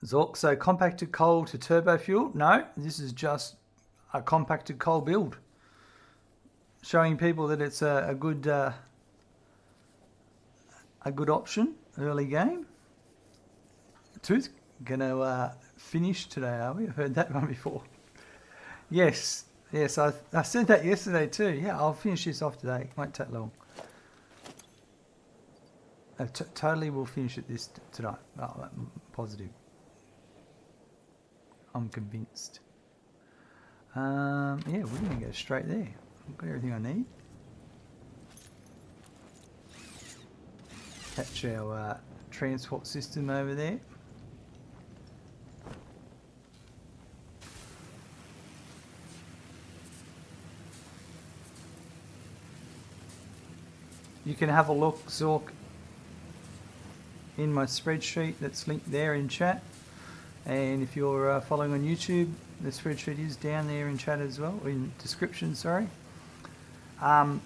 Zork, so compacted coal to turbo fuel? No, this is just a compacted coal build. Showing people that it's a good option early game. Tooth, gonna finish today, are we? I've heard that one before. Yes, yes, I said that yesterday too. Yeah, I'll finish this off today. Won't take long. Totally will finish it this tonight. Oh, I'm positive. I'm convinced. Yeah, we're going to go straight there. I've got everything I need. Catch our transport system over there. You can have a look, Zork, in my spreadsheet that's linked there in chat. And if you're following on YouTube, the spreadsheet is down there in chat as well, in description, sorry. I'm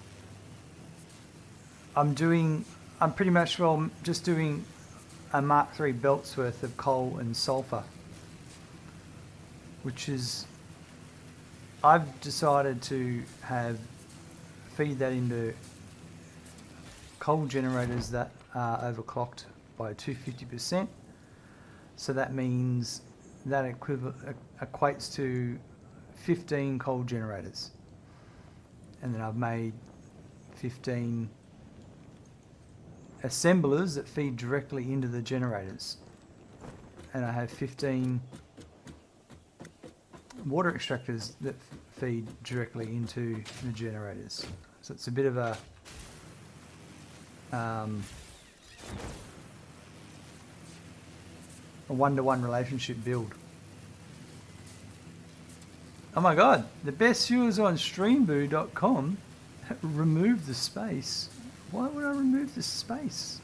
pretty much, well, just doing a Mark III belt's worth of coal and sulfur, which is, I've decided to feed that into coal generators that are overclocked by 250%. So that means that equates to 15 coal generators. And then I've made 15 assemblers that feed directly into the generators. And I have 15 water extractors that feed directly into the generators. So it's a bit of a one-to-one relationship build. Oh my god, the best viewers on streamboo.com remove the space. Why would I remove the space?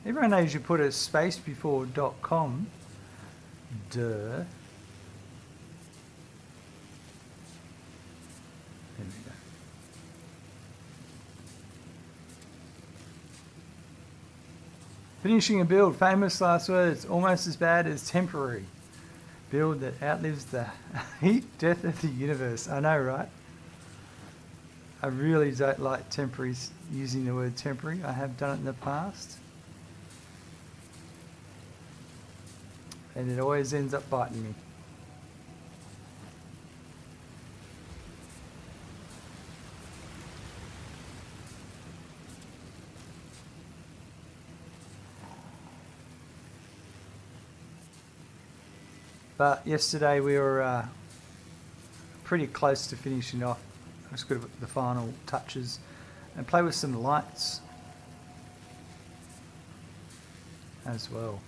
Everyone knows you put a space before .com. Duh. There we go. Finishing a build, famous last words, almost as bad as temporary. Build that outlives the heat death of the universe. I know, right? I really don't like temporaries, using the word temporary. I have done it in the past. And it always ends up biting me. But yesterday we were pretty close to finishing off. I just got to put the final touches and play with some lights as well.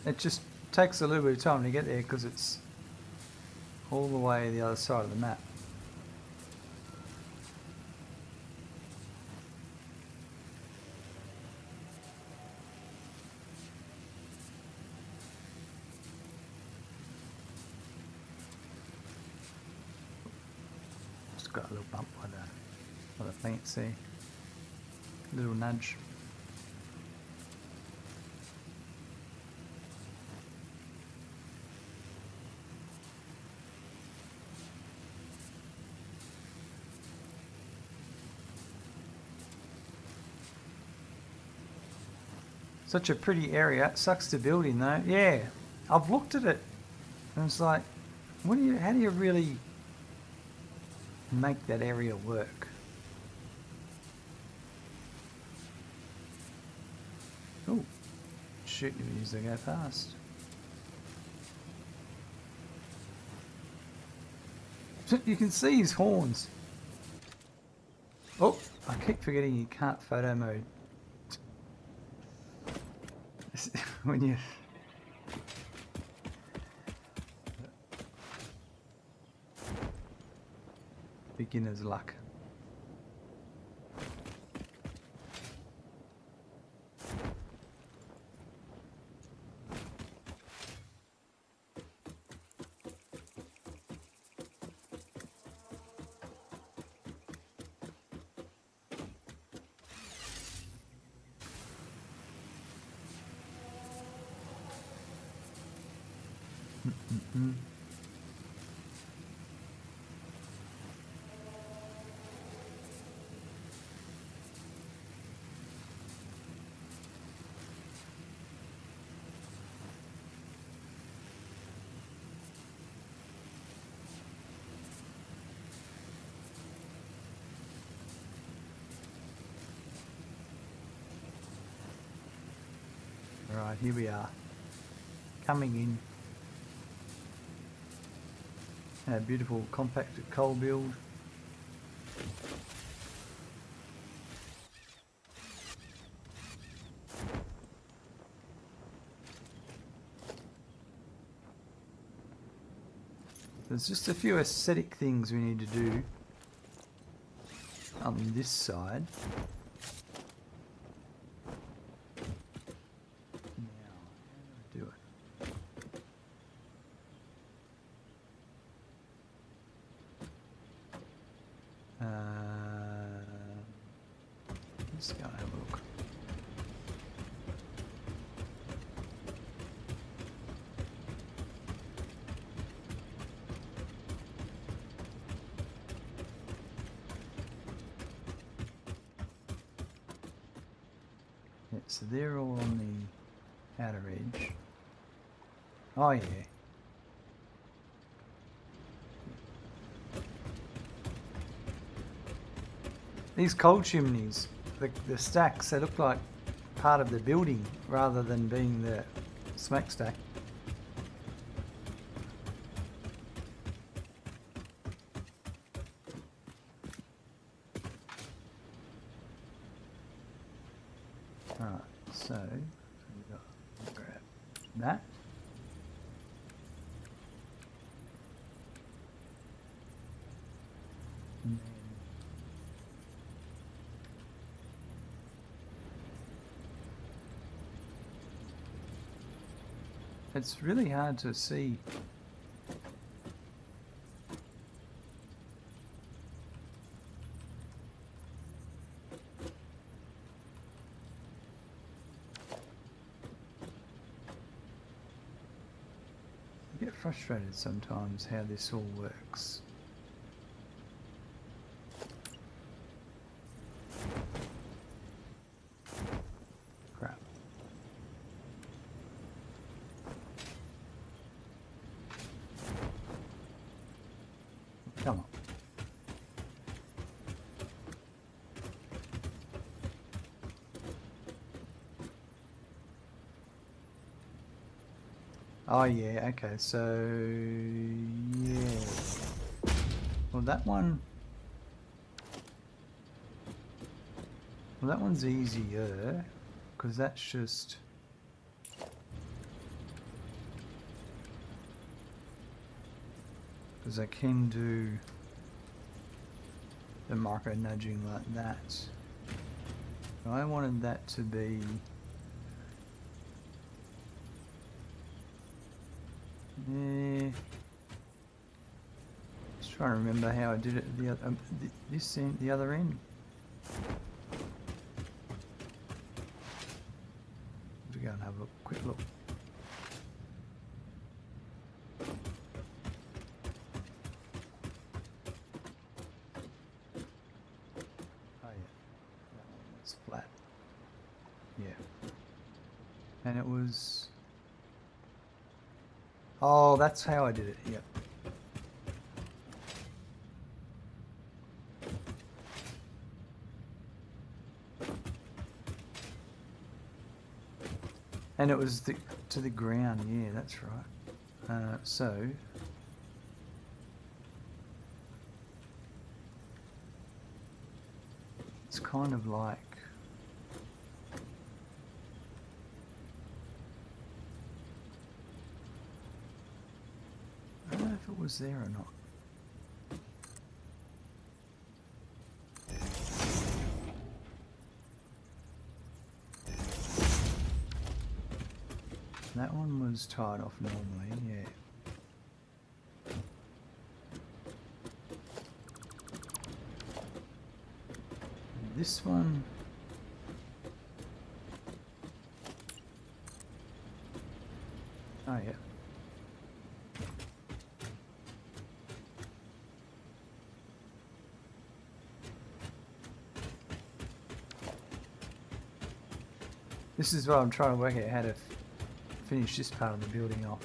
It just takes a little bit of time to get there because it's all the way the other side of the map. Just got a little bump by the plants there. Little nudge. Such a pretty area. It sucks to build in though. Yeah, I've looked at it and it's like, how do you really make that area work? Oh, shoot, you usually go fast. You can see his horns. Oh, I keep forgetting you can't photo mode. When you beginner's luck. Mm-hmm. Right, here we are, coming in. A beautiful compacted coal build. There's just a few aesthetic things we need to do on this side. Now, how do I do it? Let's go and have a look. Yeah, so they're all on the outer edge. Oh yeah. These coal chimneys, the stacks, they look like part of the building rather than being the smokestack. Alright, so we've got to grab that. And then it's really hard to see. I get frustrated sometimes how this all works. Crap. Come on. Oh yeah, okay, so yeah. Well that one's easier, because that's just because I can do the micro nudging like that. I wanted that to be just trying to remember how I did it at the other, this end, the other end. Let's go and have a quick look. Oh yeah, that one was flat. Yeah, and it was. Oh, that's how I did it. Yep. And it was to the ground. Yeah, that's right. So it's kind of like. I don't know if it was there or not. That one was tied off normally, yeah. This one. Oh yeah. This is what I'm trying to work out, how to finish this part of the building off.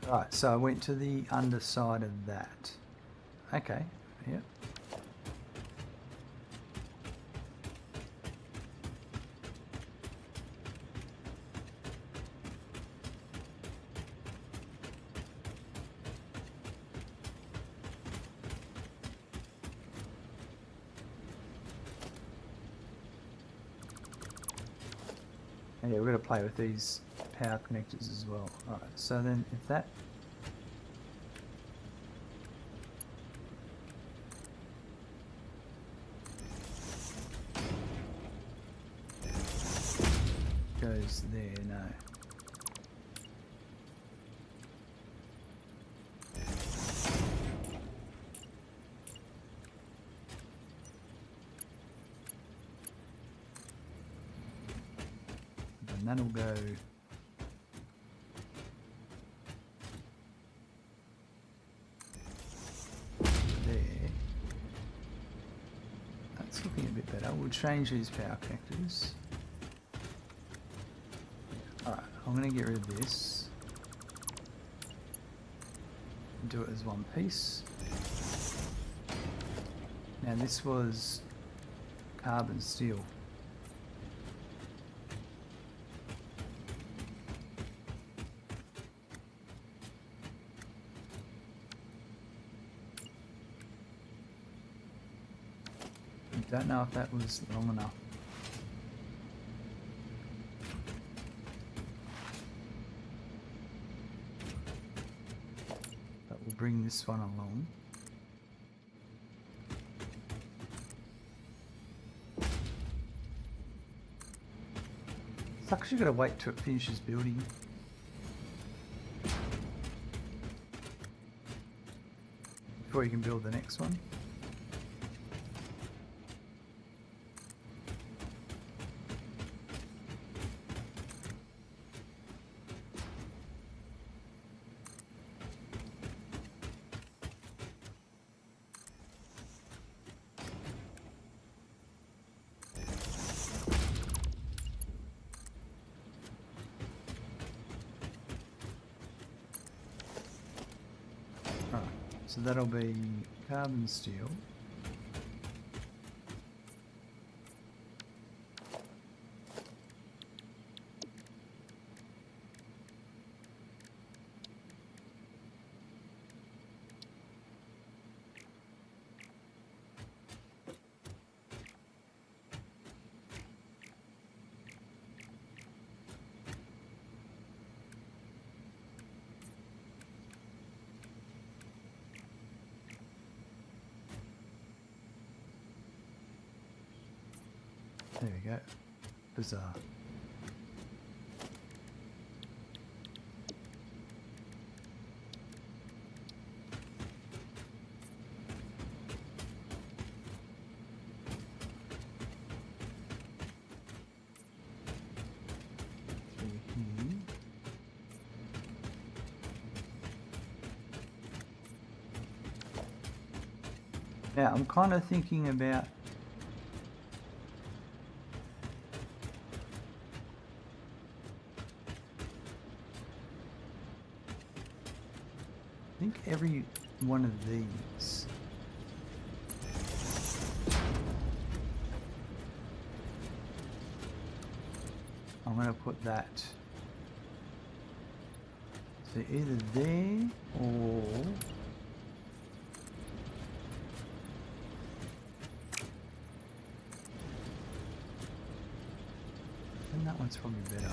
Right, so I went to the underside of that. Okay, yep. Yeah, we're going to play with these power connectors as well. Alright, so then if that... goes there, no. And that'll go there. That's looking a bit better. We'll change these power connectors. Alright, I'm going to get rid of this. Do it as one piece. Now this was carbon steel. Don't know if that was long enough. But we'll bring this one along. It's actually got to wait till it finishes building. Before you can build the next one. So that'll be carbon steel. There we go. Bizarre. Through here. Now I'm kind of thinking about every one of these I'm going to put that so either there or and that one's probably better.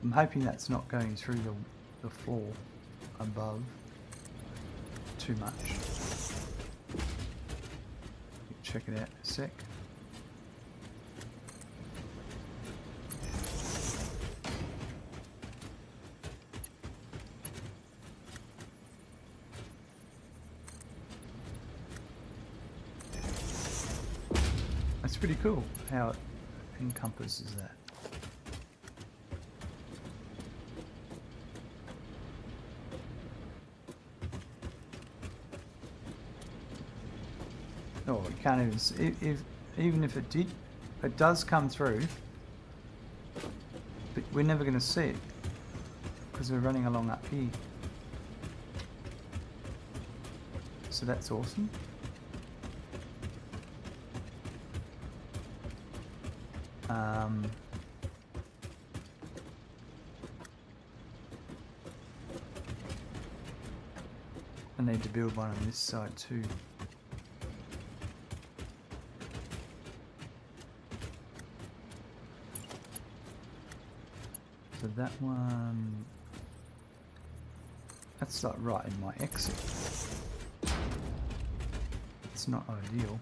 I'm hoping that's not going through the floor above too much. Check it out in a sec. It's pretty cool how it encompasses that. Oh, you can't even see, even if it did, it does come through, but we're never going to see it because we're running along up here. So that's awesome. I need to build one on this side too. So that one, that's like right in my exit. It's not ideal.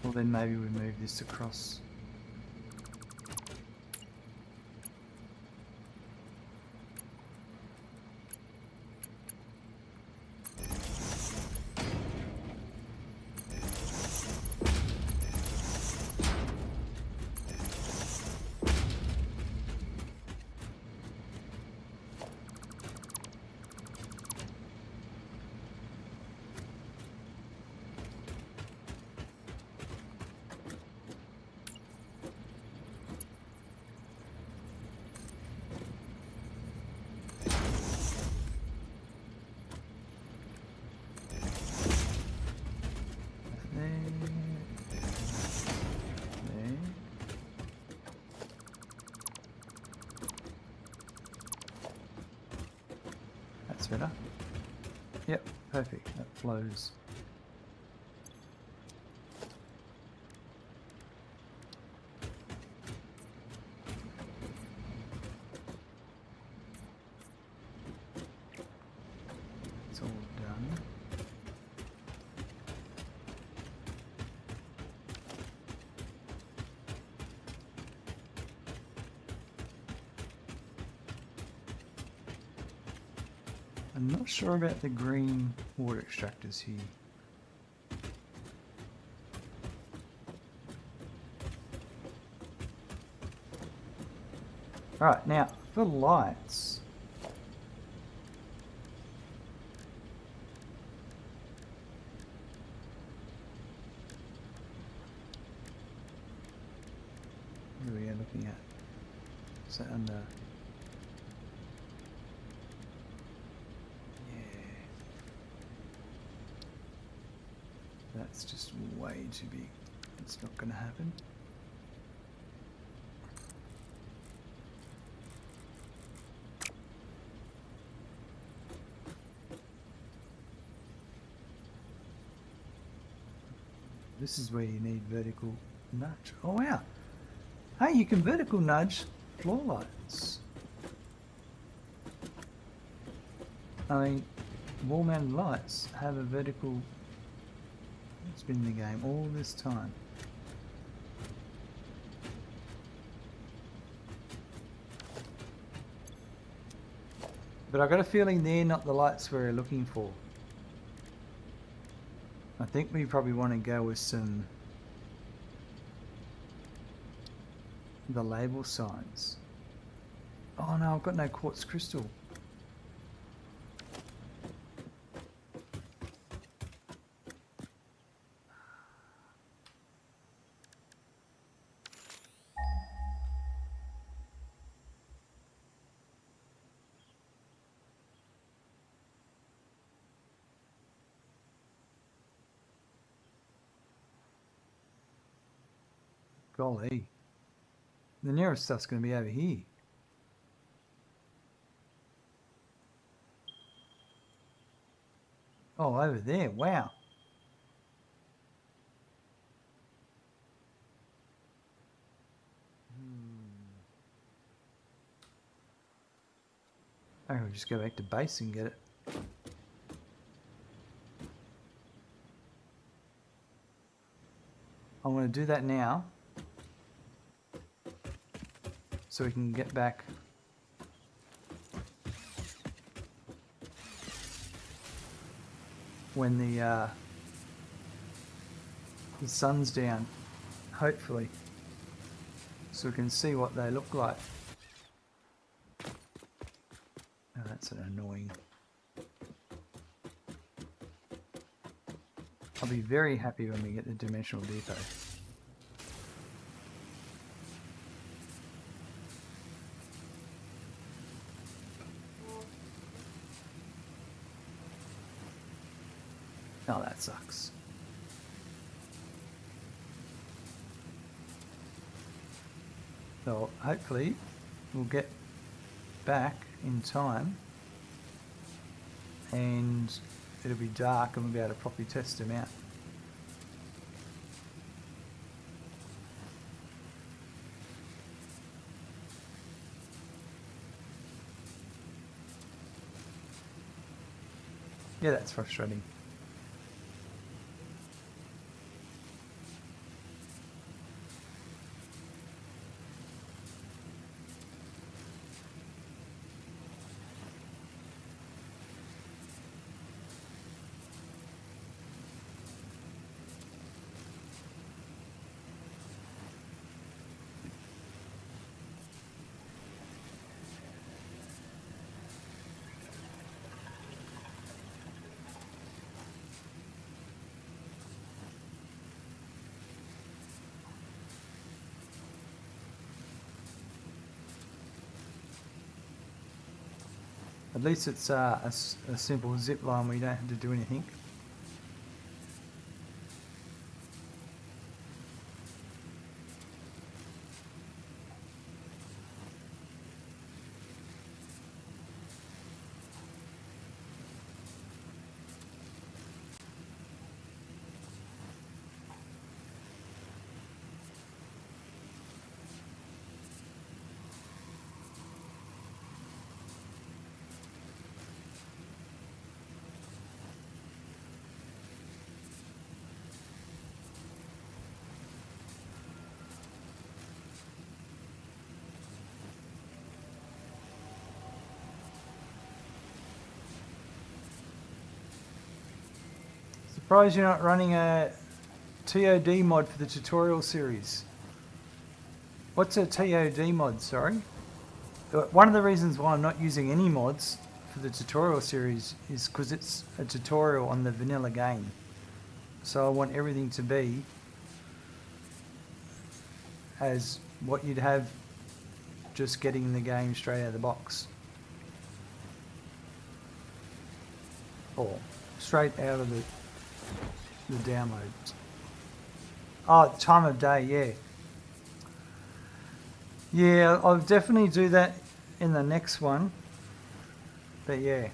Well, then maybe we move this across. That's better. Yep, perfect. That flows. It's all done. I'm not sure about the green water extractors here. Alright, now for lights. What are we looking at? Is that under? That's just way too big. It's not going to happen. This is where you need vertical nudge. Oh wow! Hey, you can vertical nudge floor lights. I mean, wall-mounted lights have a vertical. It's been in the game all this time. But I got a feeling they're not the lights we're looking for. I think we probably want to go with the label signs. Oh no, I've got no quartz crystal. Golly. The nearest stuff's going to be over here. Oh, over there. Wow. I think we'll just go back to base and get it. I'm going to do that now. so we can get back when the sun's down, hopefully, so we can see what they look like. Oh, that's an annoying. I'll be very happy when we get the dimensional depot. Oh, that sucks. So hopefully we'll get back in time and it'll be dark and we'll be able to properly test them out. Yeah, that's frustrating. At least it's a simple zip line where you don't have to do anything. Surprised you're not running a TOD mod for the tutorial series. What's a TOD mod, sorry? One of the reasons why I'm not using any mods for the tutorial series is because it's a tutorial on the vanilla game. So I want everything to be as what you'd have just getting the game straight out of the box. Or straight out of the downloads. Oh, time of day, yeah. Yeah, I'll definitely do that in the next one. But yeah.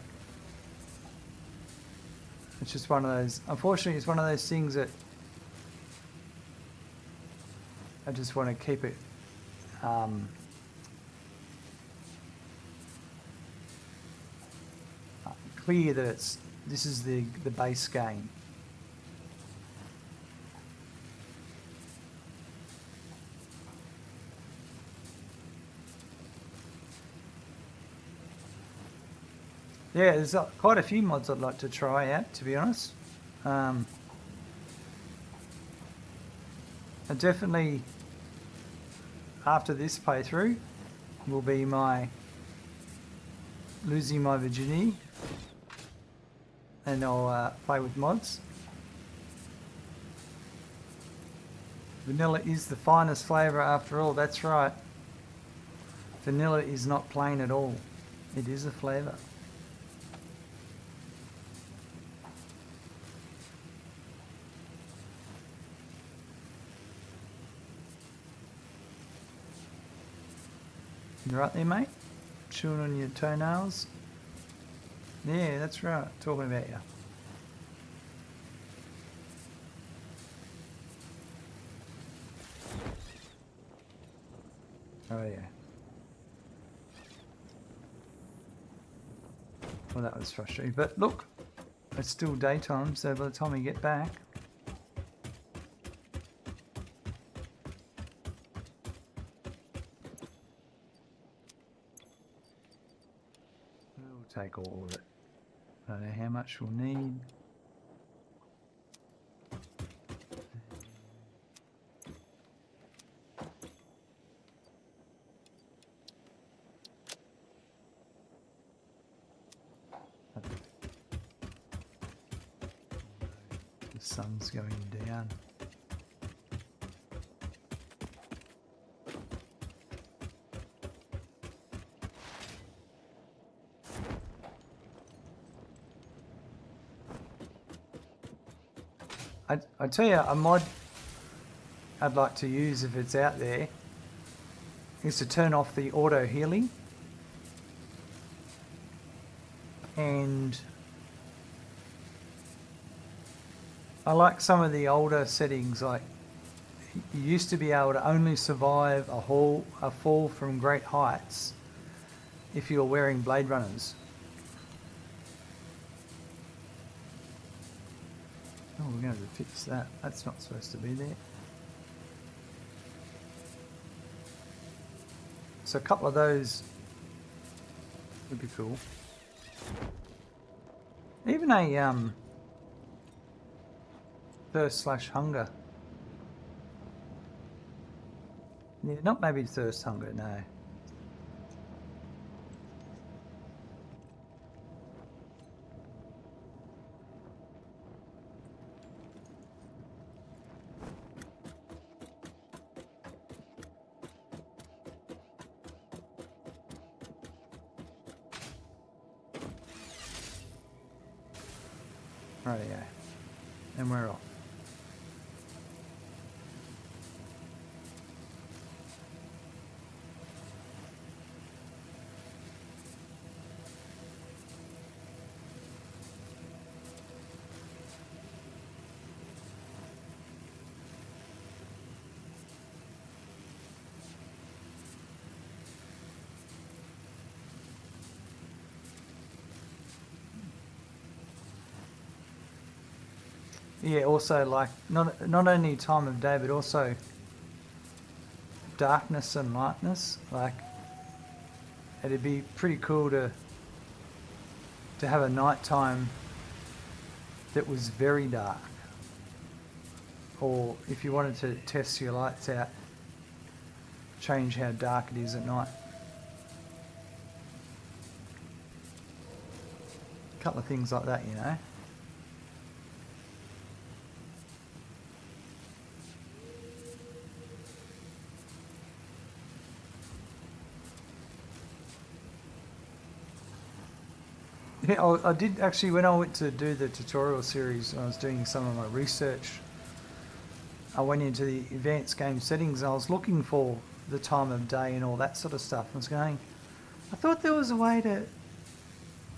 It's just one of those, unfortunately it's one of those things that I just want to keep it clear that this is the base game. Yeah, there's quite a few mods I'd like to try out, to be honest. I definitely, after this playthrough, will be my losing my virginity, and I'll play with mods. Vanilla is the finest flavour after all, that's right. Vanilla is not plain at all. It is a flavour. You right there, mate? Chewing on your toenails? Yeah, that's right. Talking about you. Oh, yeah. Well, that was frustrating. But look, it's still daytime, so by the time we get back... take all of it. I don't know how much we'll need. The sun's going down. I tell you, a mod I'd like to use if it's out there is to turn off the auto healing, and I like some of the older settings, like you used to be able to only survive a fall from great heights if you were wearing Blade Runners. Oh, we're going to have to fix that. That's not supposed to be there. So a couple of those would be cool. Even a thirst/hunger. Yeah, not maybe thirst hunger, no. Rightio. And we're off. Yeah, also like not only time of day but also darkness and lightness. Like it'd be pretty cool to have a nighttime that was very dark. Or if you wanted to test your lights out, change how dark it is at night. A couple of things like that, you know. Yeah, I did actually, when I went to do the tutorial series, I was doing some of my research. I went into the advanced game settings and I was looking for the time of day and all that sort of stuff. I was going, I thought there was a way to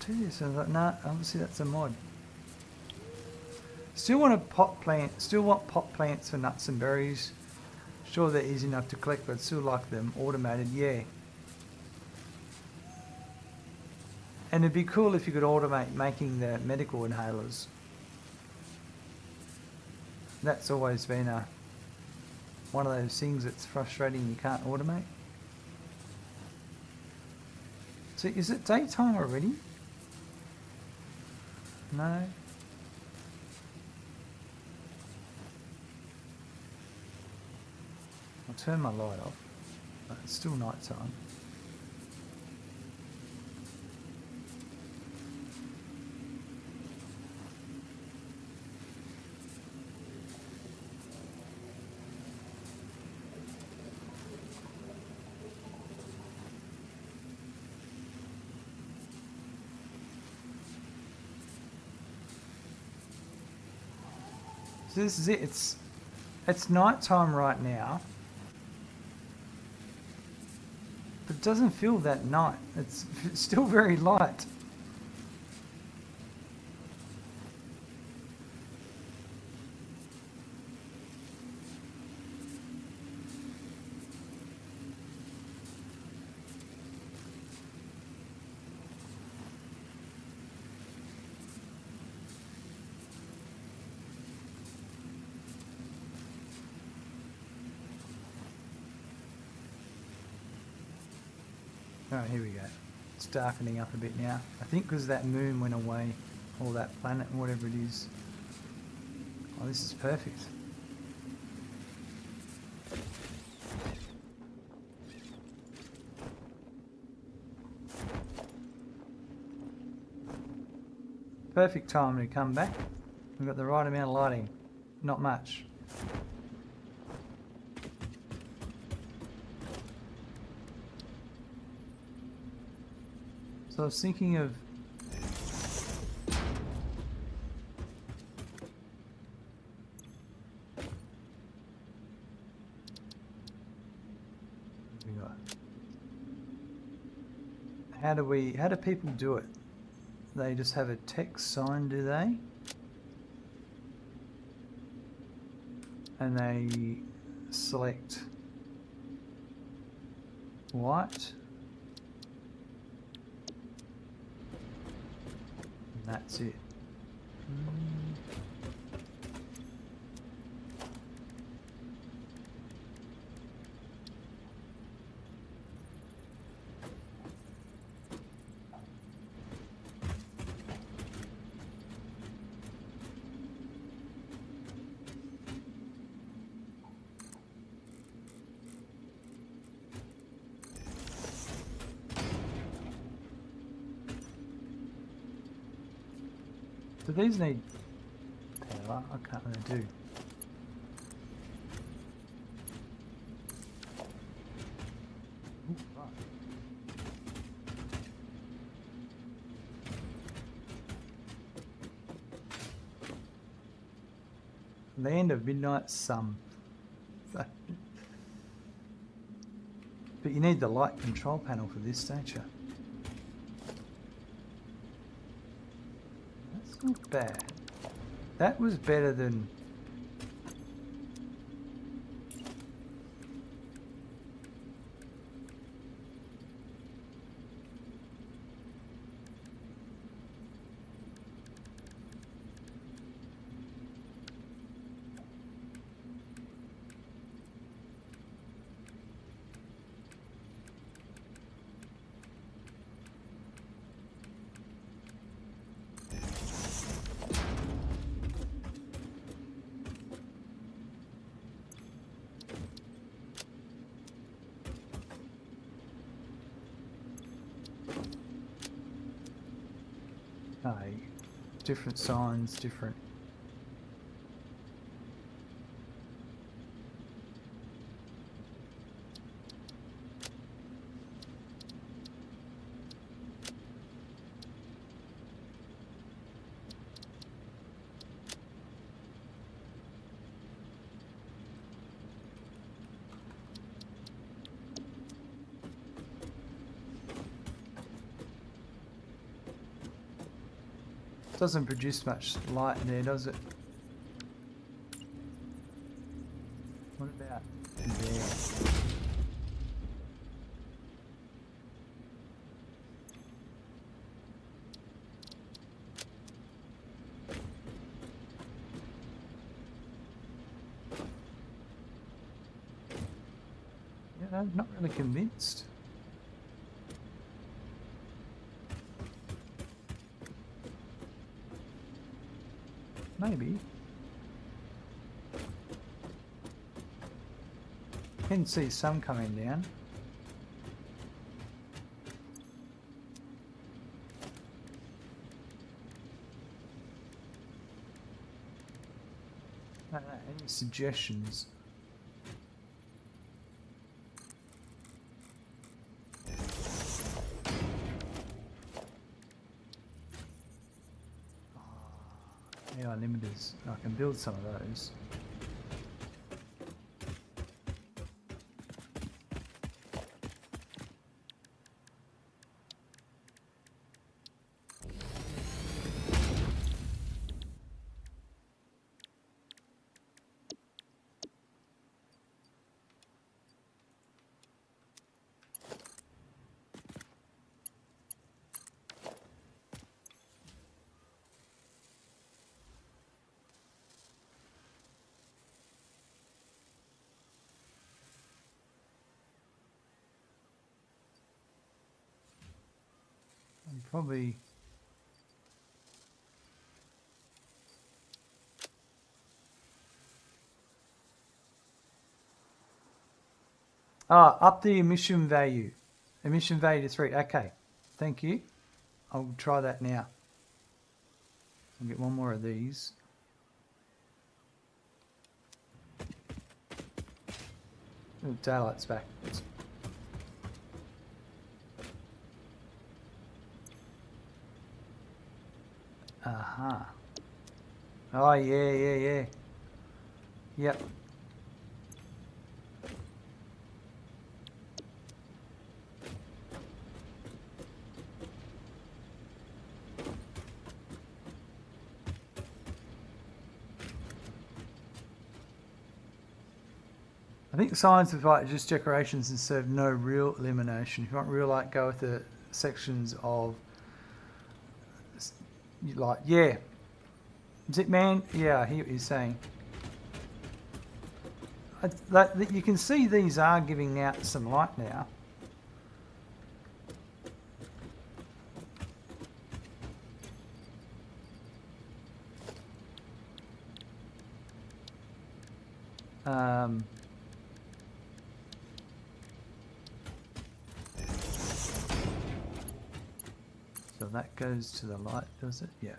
do this. And I was like, nah, obviously that's a mod. Still want pot plants for nuts and berries. Sure, they're easy enough to collect, but I'd still like them automated, yeah. And it'd be cool if you could automate making the medical inhalers. That's always been one of those things that's frustrating you can't automate. So is it daytime already? No. I'll turn my light off, but it's still night time. So this is it. It's night time right now, but it doesn't feel that night. It's still very light. All right, here we go. It's darkening up a bit now. I think because that moon went away, or that planet, or whatever it is. Oh, this is perfect. Perfect time to come back. We've got the right amount of lighting. Not much. So I was thinking of how do people do it? They just have a text sign, do they? And they select white. And that's it. Do these need power? I can't really do. Ooh, right. Land of Midnight Sun. But you need the light control panel for this, don't you? Not bad. That was better than... different signs, different... Doesn't produce much light in there, does it? What about there? Yeah, I'm not really convinced. Maybe. Can see some coming down. I don't know, any suggestions? AI limiters. I can build some of those. You probably... up the emission value. Emission value to 3. Okay, thank you. I'll try that now. I'll get one more of these. Oh, daylight's back. Uh-huh. Oh, yeah. Yep. I think signs of light are just decorations instead of no real illumination. If you want real light, go with the sections of light. Yeah. Zipman, yeah, I hear what you're saying. You can see these are giving out some light now. So that goes to the light, does it? Yeah.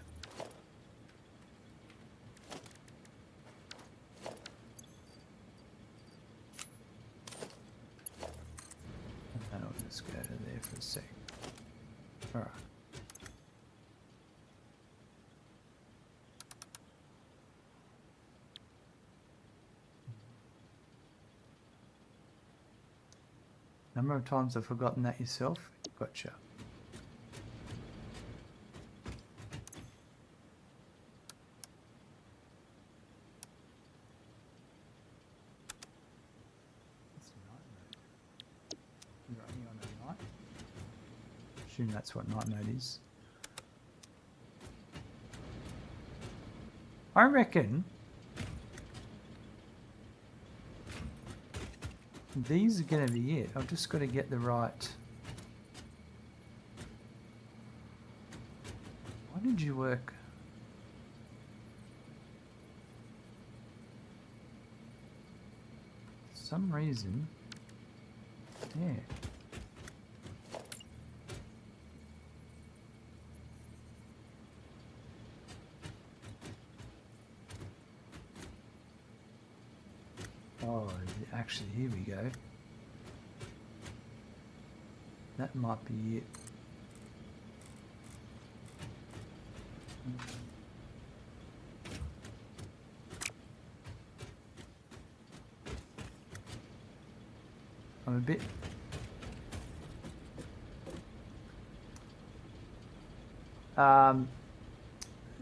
And I'll just go to there for a sec. All right. Number of times I've forgotten that yourself. Gotcha. Assume that's what night mode is. I reckon these are going to be it. I've just got to get the right... Why did you work? For some reason. Yeah. Oh, actually, here we go. That might be it. I'm a bit...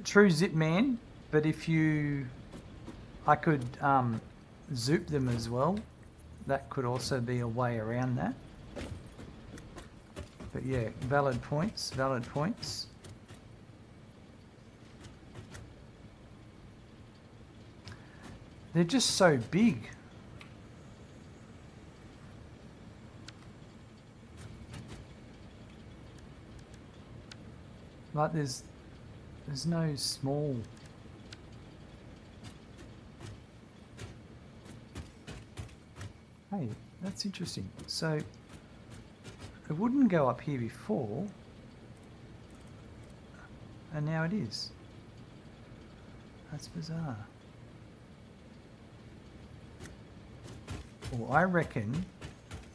True zip man, but if you... I could zoop them as well. That could also be a way around that. But yeah, valid points, valid points. They're just so big. Like there's no small... Hey, that's interesting. So it wouldn't go up here before, and now it is. That's bizarre. Well, I reckon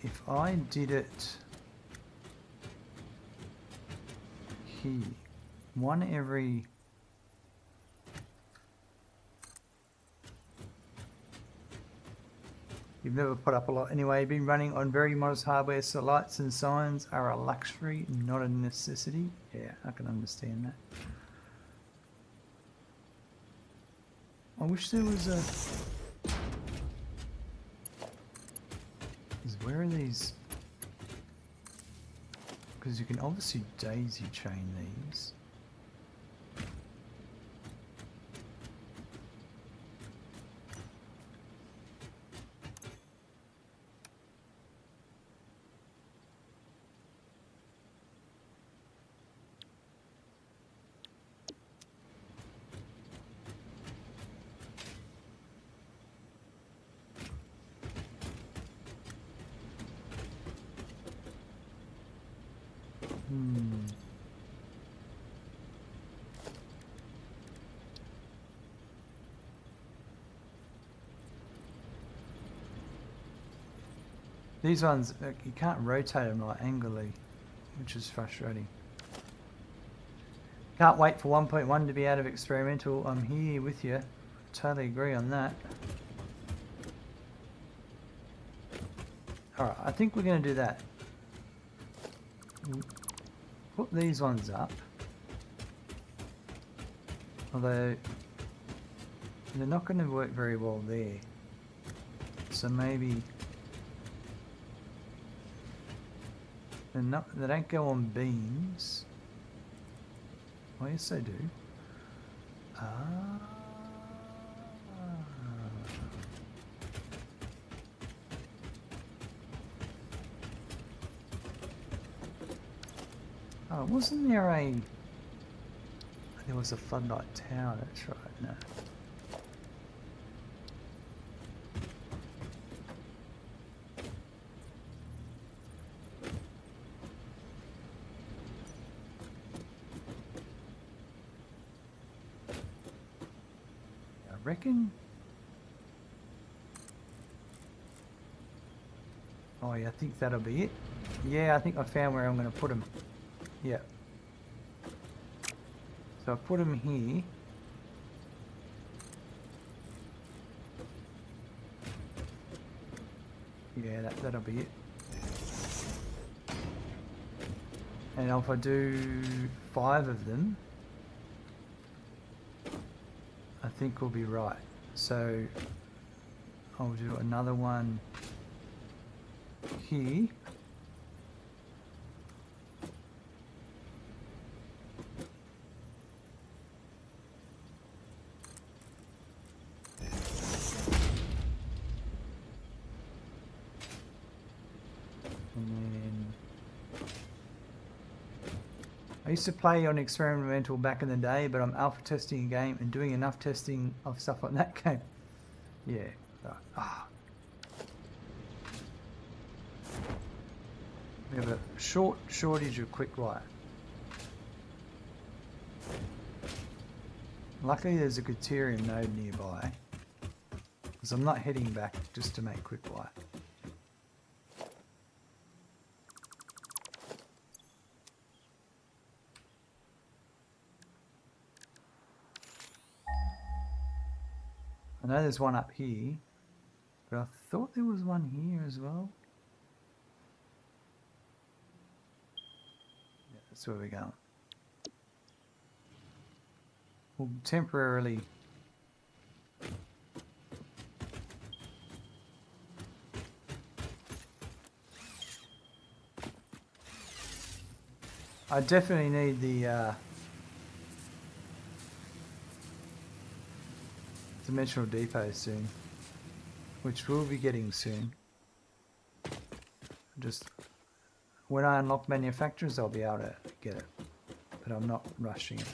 if I did it here, one every... You've never put up a lot anyway. You've been running on very modest hardware, so lights and signs are a luxury, not a necessity. Yeah, I can understand that. I wish there was a... Where are these? Because you can obviously daisy chain these. These ones, you can't rotate them like angrily, which is frustrating. Can't wait for 1.1 to be out of experimental. I'm here with you. Totally agree on that. Alright, I think we're going to do that. Put these ones up. Although, they're not going to work very well there. So maybe... They don't go on beams. Oh yes they do. Oh, wasn't there a... There was a floodlight tower, that's right, no. Reckon. Oh yeah, I think that'll be it. Yeah, I think I found where I'm going to put them. Yeah. So I put them here. Yeah, that'll be it. And if I do 5 of them, I think we'll be right. So I'll do another one here. And then I used to play on experimental back in the day, but I'm alpha testing a game and doing enough testing of stuff on that game. Yeah. Right. Ah. We have a shortage of quick light. Luckily there's a deuterium node nearby, because I'm not heading back just to make quick light. I know there's one up here, but I thought there was one here as well. Yeah, that's where we're going. We'll temporarily... I definitely need the dimensional depot soon, which we'll be getting soon. Just when I unlock manufacturers, I'll be able to get it, but I'm not rushing it.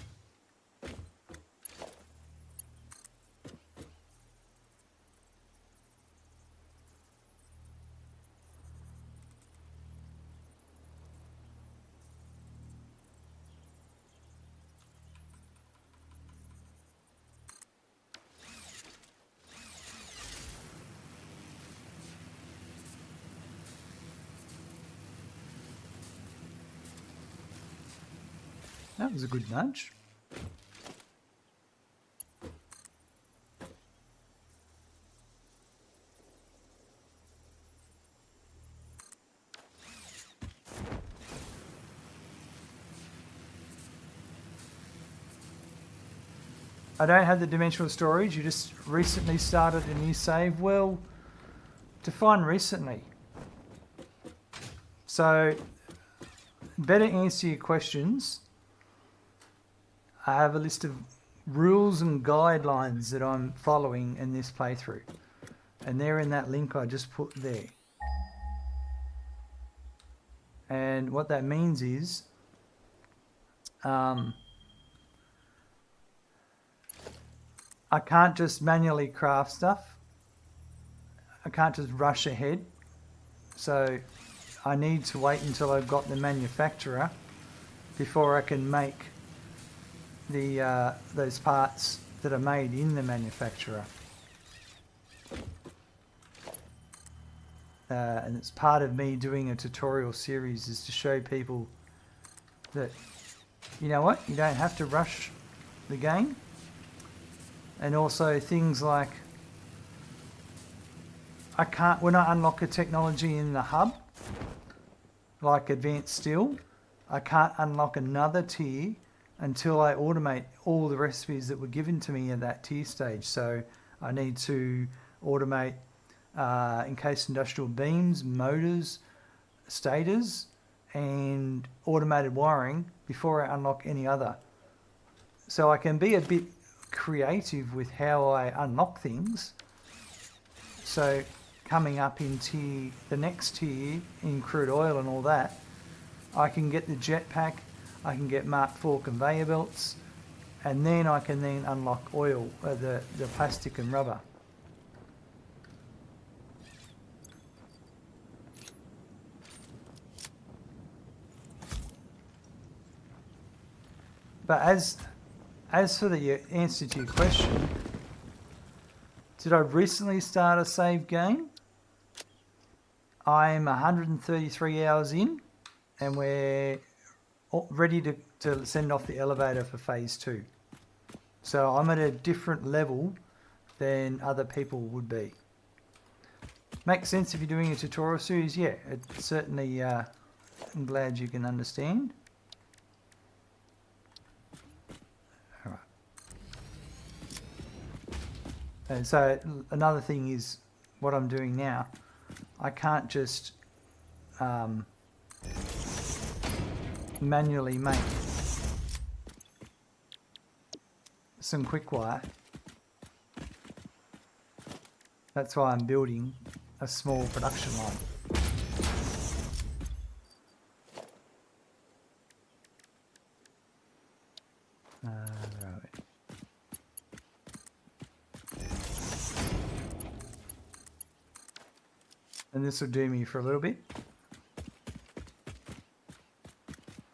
That was a good nudge. I don't have the dimensional storage. You just recently started a new save. Well, define recently. So, better answer your questions. I have a list of rules and guidelines that I'm following in this playthrough, and they're in that link I just put there. And what that means is I can't just manually craft stuff. I can't just rush ahead. So I need to wait until I've got the manufacturer before I can make the those parts that are made in the manufacturer. And it's part of me doing a tutorial series is to show people that, you know what, you don't have to rush the game. And also things like, when I unlock a technology in the hub, like advanced steel, I can't unlock another tier until I automate all the recipes that were given to me at that tier stage. So I need to automate encased industrial beams, motors, stators, and automated wiring before I unlock any other. So I can be a bit creative with how I unlock things. So coming up in the next tier in crude oil and all that, I can get the jetpack, I can get Mark IV conveyor belts, and then I can then unlock oil, the plastic and rubber. But as for the answer to your question, did I recently start a save game? I'm 133 hours in, and we're ready to send off the elevator for phase 2. So I'm at a different level than other people would be. Makes sense if you're doing a tutorial series? Yeah, it certainly, I'm glad you can understand. Alright. And so another thing is what I'm doing now. I can't just manually make some quick wire. That's why I'm building a small production line. Right. And this will do me for a little bit.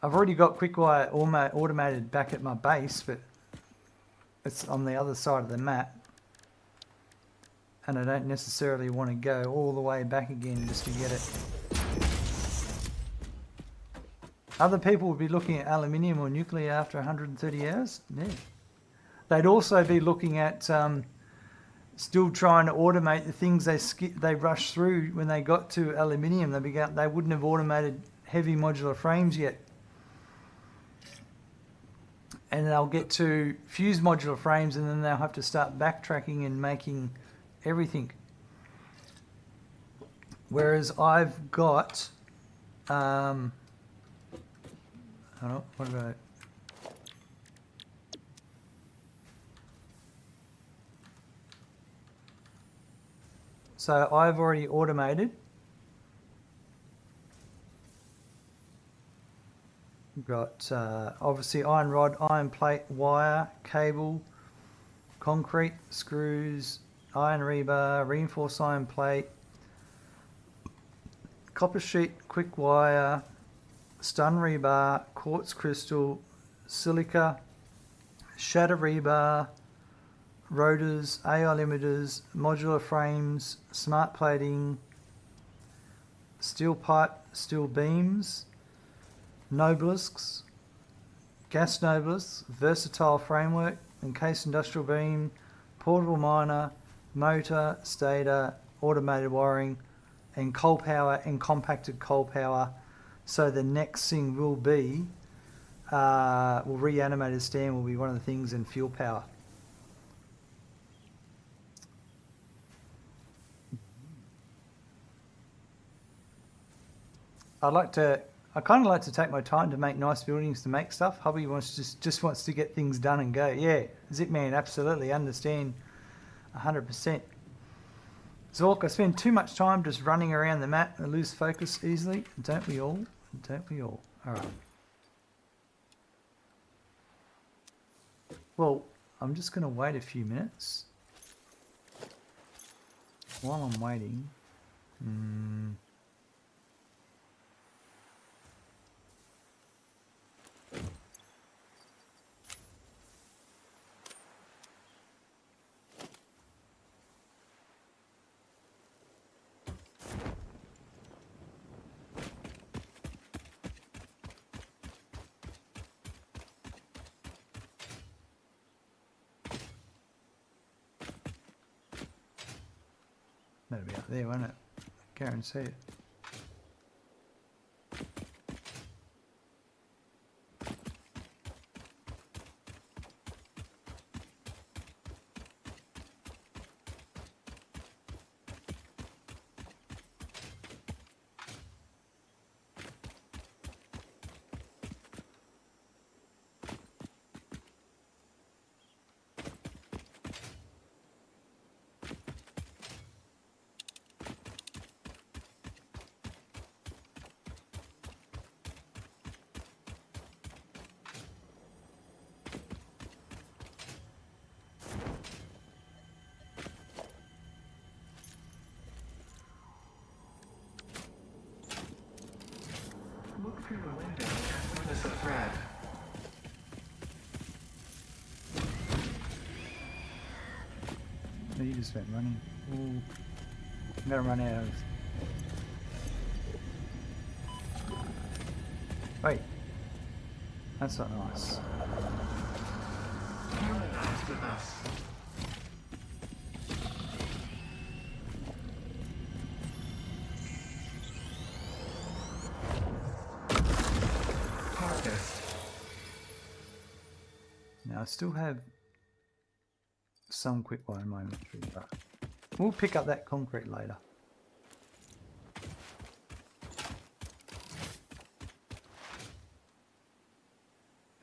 I've already got quick-wire automated back at my base, but it's on the other side of the map. And I don't necessarily want to go all the way back again just to get it. Other people would be looking at aluminium or nuclear after 130 hours. Yeah. They'd also be looking at still trying to automate the things they rushed through when they got to aluminium. They wouldn't have automated heavy modular frames yet. And they'll get to fused modular frames, and then they'll have to start backtracking and making everything. Whereas I've got, hold on, what did I? So I've already automated. Got obviously iron rod, iron plate, wire, cable, concrete, screws, iron rebar, reinforced iron plate, copper sheet, quick wire, stun rebar, quartz crystal, silica, shatter rebar, rotors, AI limiters, modular frames, smart plating, steel pipe, steel beams, nobelisks, gas nobelisks, versatile framework, encased industrial beam, portable miner, motor, stator, automated wiring, and coal power and compacted coal power. So the next thing will be, reanimated stand will be one of the things, in fuel power. I kind of like to take my time to make nice buildings, to make stuff. Hubby just wants to get things done and go. Yeah, Zipman, absolutely understand 100%. Zork, I spend too much time just running around the map and lose focus easily. Don't we all? Don't we all? All right. Well, I'm just going to wait a few minutes. While I'm waiting, That'll be up there, won't it? Guarantee it. Look through the window and notice a thread. No, you just went running. Ooh. I'm gonna run out of... Wait. That's not nice. Harmonize with us. Now I still have some quick wire in my inventory, but we'll pick up that concrete later.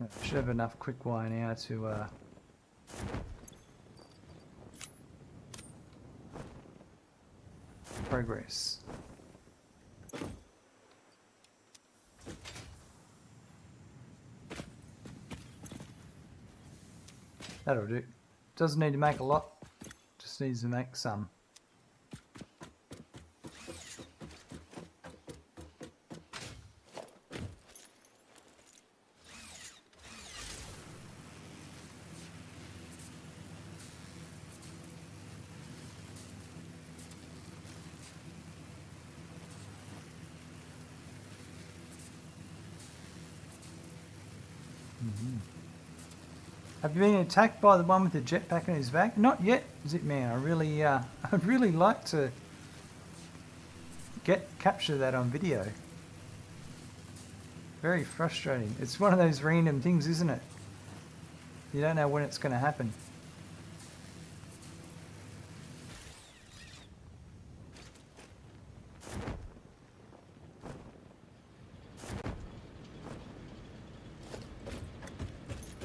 I should have enough quick wire now to progress. That'll do. Doesn't need to make a lot, just needs to make some. Have you been attacked by the one with the jetpack on his back? Not yet, Zipman. I'd really like to capture that on video. Very frustrating. It's one of those random things, isn't it? You don't know when it's going to happen.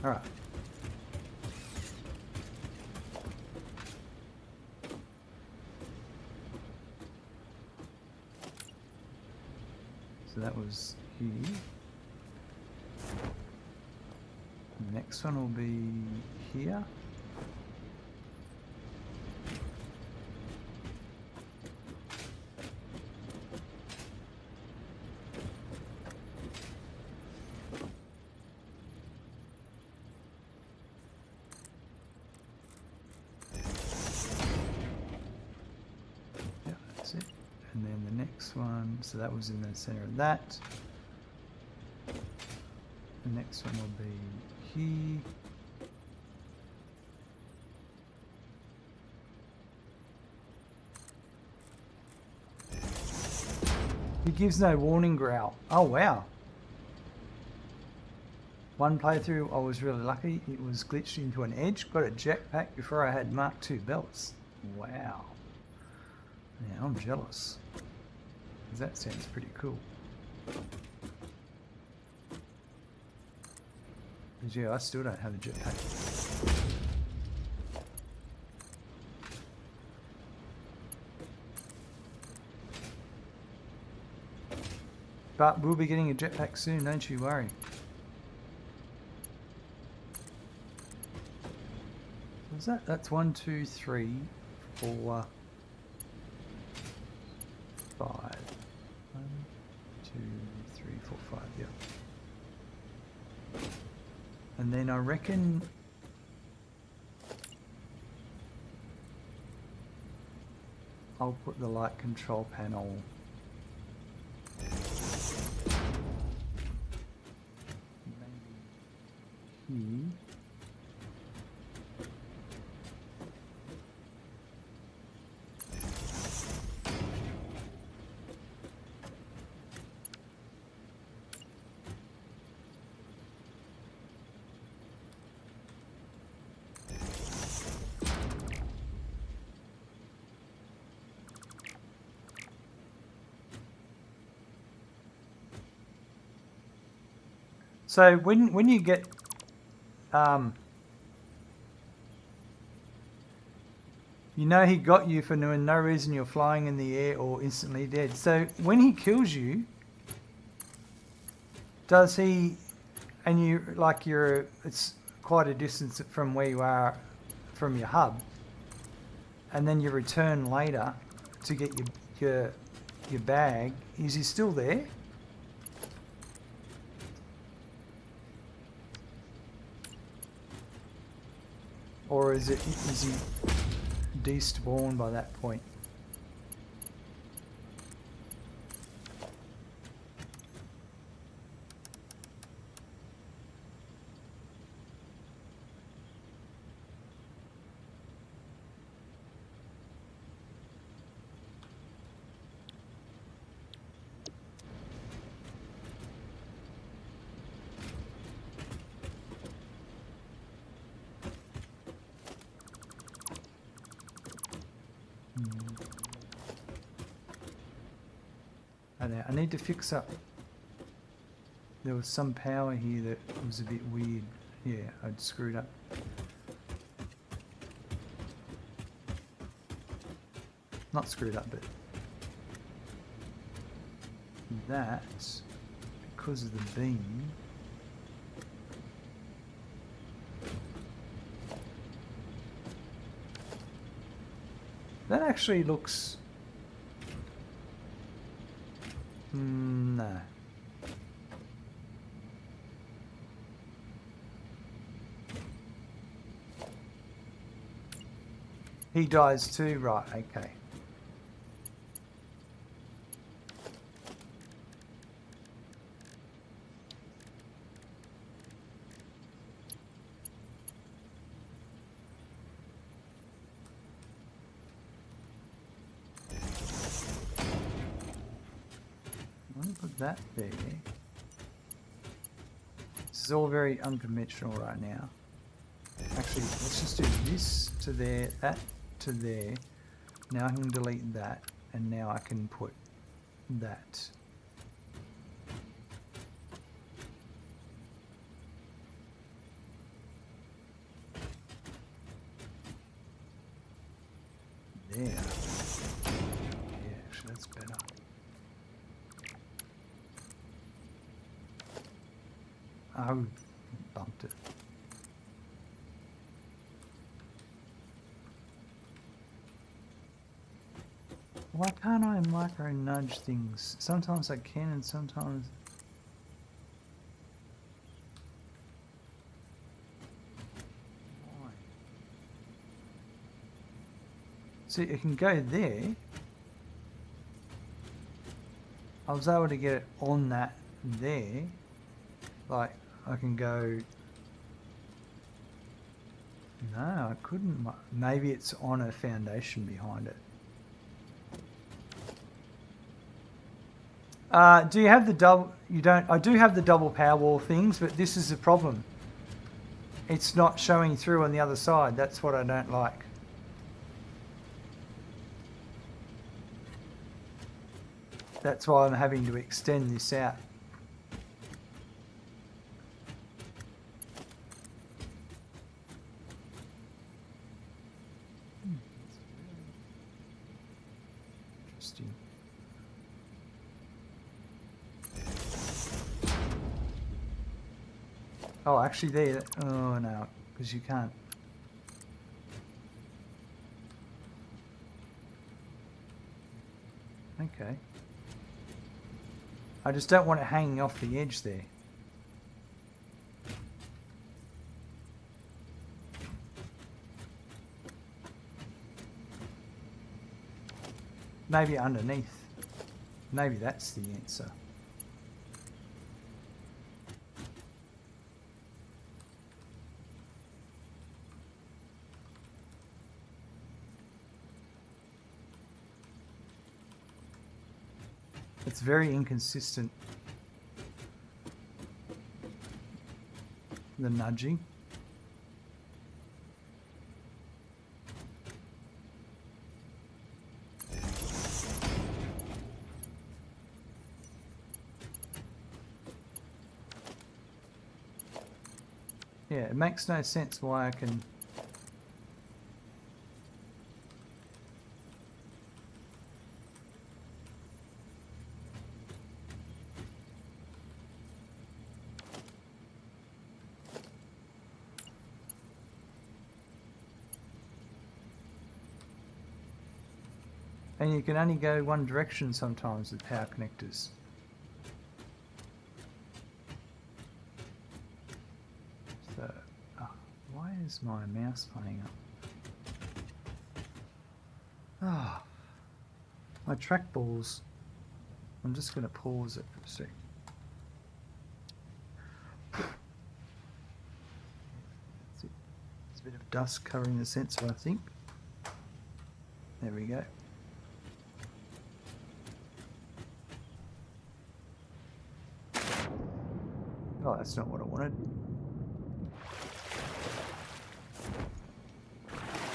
All right. So that was here. The next one will be here. Yeah, that's it. And then the next one, so that was in the center of that. The next one will be here. He gives no warning growl. Oh wow. One playthrough I was really lucky, it was glitched into an edge, got a jetpack before I had Mark II belts. Wow. Yeah, I'm jealous. 'Cause that sounds pretty cool. Because yeah, I still don't have a jetpack. But we'll be getting a jetpack soon, don't you worry. What's that? That's 1, 2, 3, 4, 5. 1, 2, 3, 4, 5, yeah. And then I reckon I'll put the light control panel maybe here. So when you get you know he got you for no reason, you're flying in the air or instantly dead. So when he kills you, does he, and you, like it's quite a distance from where you are from your hub, and then you return later to get your bag, is he still there? Or is he despawned by that point? I need to fix up. There was some power here that was a bit weird. Yeah, I'd screwed up. Not screwed up, but that's because of the beam. That actually looks... no. He dies too, right, okay. I'm going to put that there. This is all very unconventional right now. Actually, let's just do this to there, that to there. Now I can delete that, and now I can put that. There. Yeah, actually that's better. Oh, bumped it. Why can't I micro nudge things? Sometimes I can and sometimes... Why? See, it can go there. I was able to get it on that there. Like, I can go... No, I couldn't. Maybe it's on a foundation behind it. Do you have the double... You don't... I do have the double power wall things, but this is the problem. It's not showing through on the other side. That's what I don't like. That's why I'm having to extend this out. Interesting. Oh, actually there. Oh no, because you can't. Okay. I just don't want it hanging off the edge there. Maybe underneath. Maybe that's the answer. It's very inconsistent, the nudging. Yeah, it makes no sense why I can... And you can only go one direction sometimes with power connectors. So, why is my mouse playing up? Ah, my trackballs. I'm just going to pause it for a sec. That's it. There's a bit of dust covering the sensor, I think. There we go. Oh, that's not what I wanted.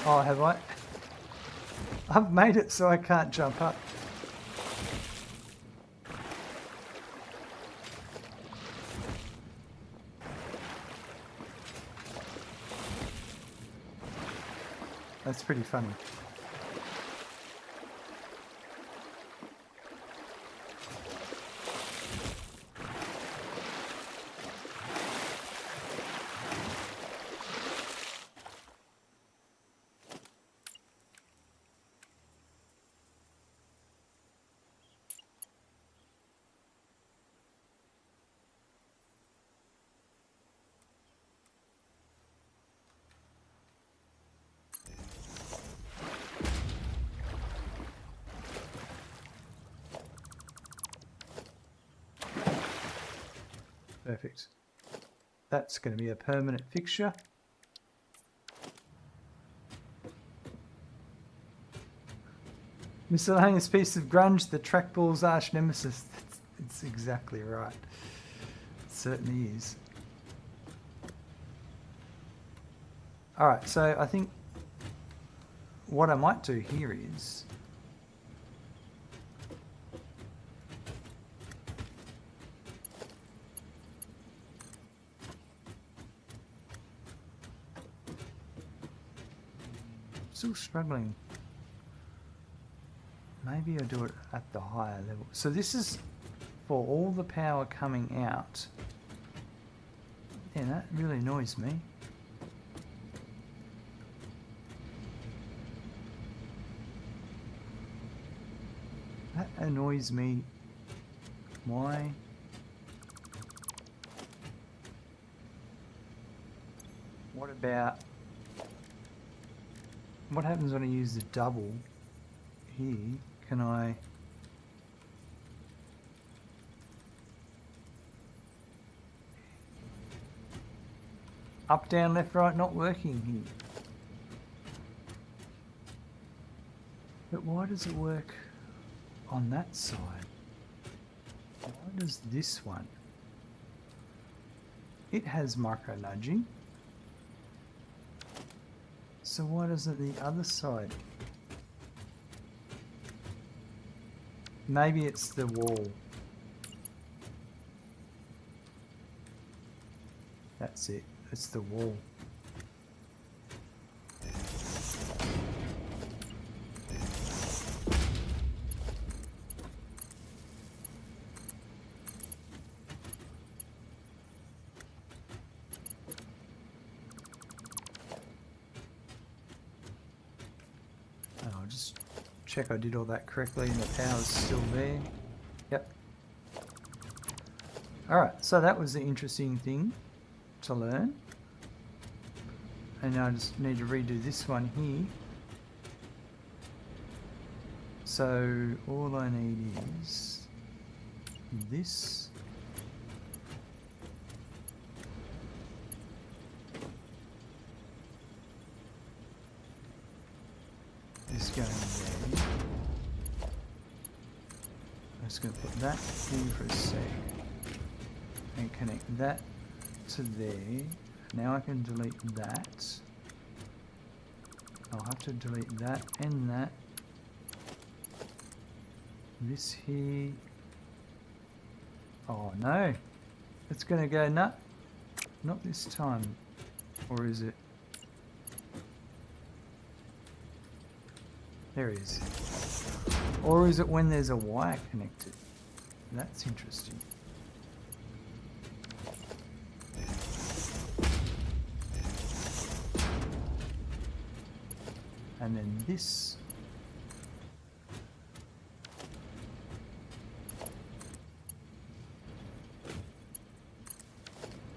Oh, have I? I've made it so I can't jump up. That's pretty funny. Perfect. That's going to be a permanent fixture. Miscellaneous piece of grunge, the trackball's arch nemesis. It's exactly right. It certainly is. Alright, so I think what I might do here is... Still struggling. Maybe I'll do it at the higher level. So this is for all the power coming out. Yeah, that really annoys me. That annoys me. Why? What about... What happens when I use the double here? Can I... Up, down, left, right, not working here. But why does it work on that side? Why does this one? It has micro nudging. So why doesn't the other side? Maybe it's the wall. That's it. It's the wall. I'll just check I did all that correctly and the power's still there. Yep. Alright, so that was the interesting thing to learn. And now I just need to redo this one here. So all I need is this. This going there. I'm just going to put that here for a sec. And connect that to there. Now I can delete that. I'll have to delete that and that. This here. Oh no. It's going to go nut. Not this time. Or is it? There he is. Or is it when there's a wire connected? That's interesting. And then this.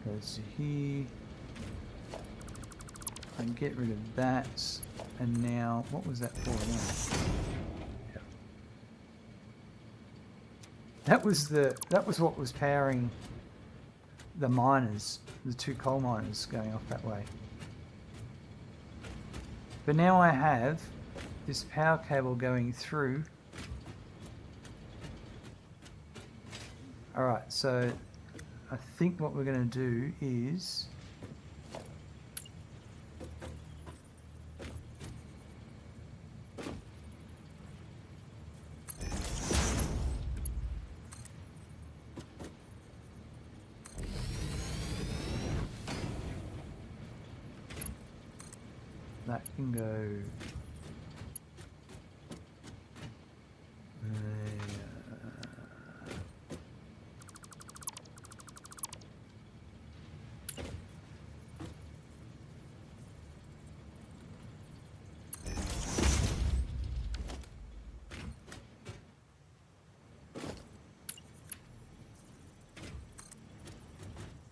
Goes to here. And get rid of that. And now, what was that for now? Yep. That was what was powering the miners, the two coal miners going off that way. But now I have this power cable going through. Alright, so I think what we're going to do is that can go there.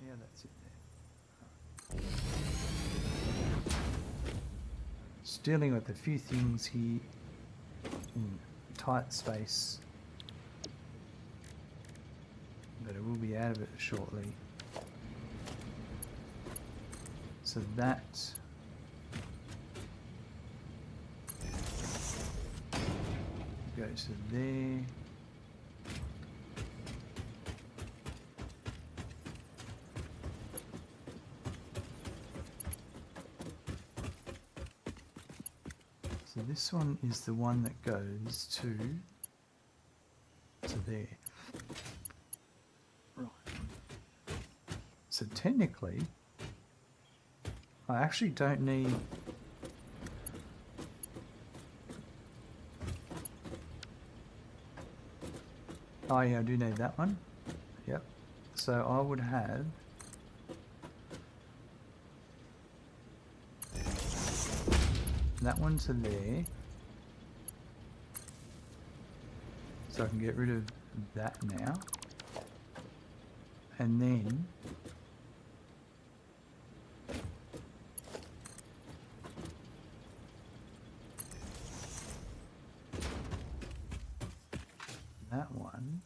Yeah, that's it there. Just dealing with a few things here in tight space, but it will be out of it shortly. So that goes to there. So this one is the one that goes to there. Right. So technically, I actually don't need oh yeah, I do need that one. Yep. So I would have that one to there, so I can get rid of that now, and then that one.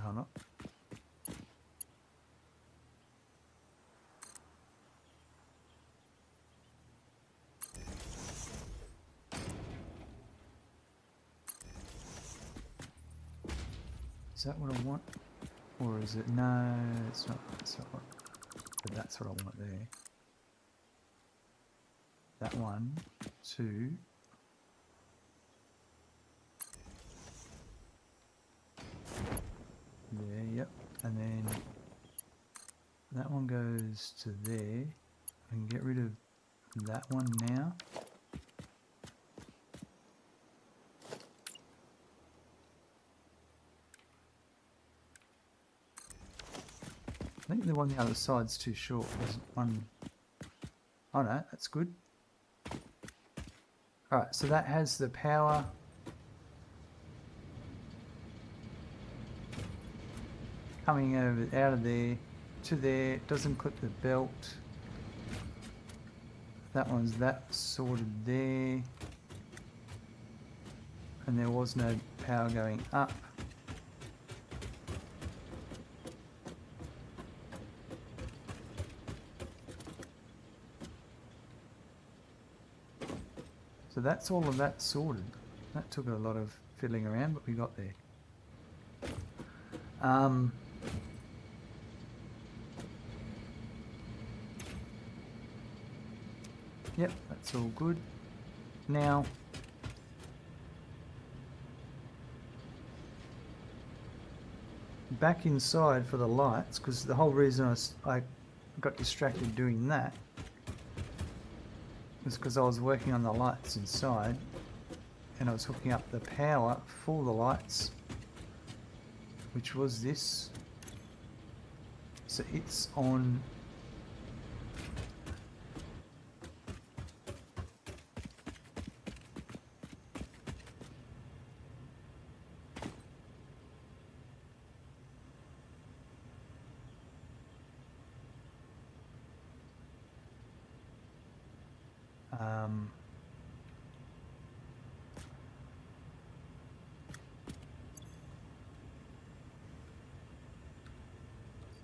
Hold on. Is that what I want? Or is it? No, it's not. That's not what. But that's what I want there. That one, two. There, yep. And then that one goes to there. I can get rid of that one now. I think the one on the other side's too short. There's one. Oh no, that's good. Alright, so that has the power. Coming out of there to there, doesn't clip the belt. That one's that sorted there. And there was no power going up. So that's all of that sorted. That took a lot of fiddling around, but we got there. Yep, that's all good. Now, back inside for the lights, because the whole reason I got distracted doing that was because I was working on the lights inside and I was hooking up the power for the lights, which was this. So it's on.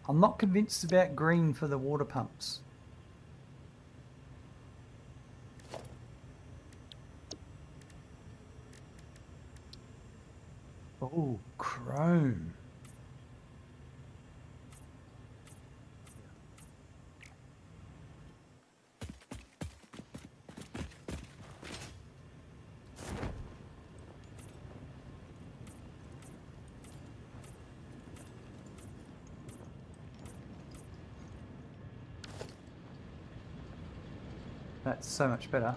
I'm not convinced about green for the water pumps. Oh, chrome. That's so much better.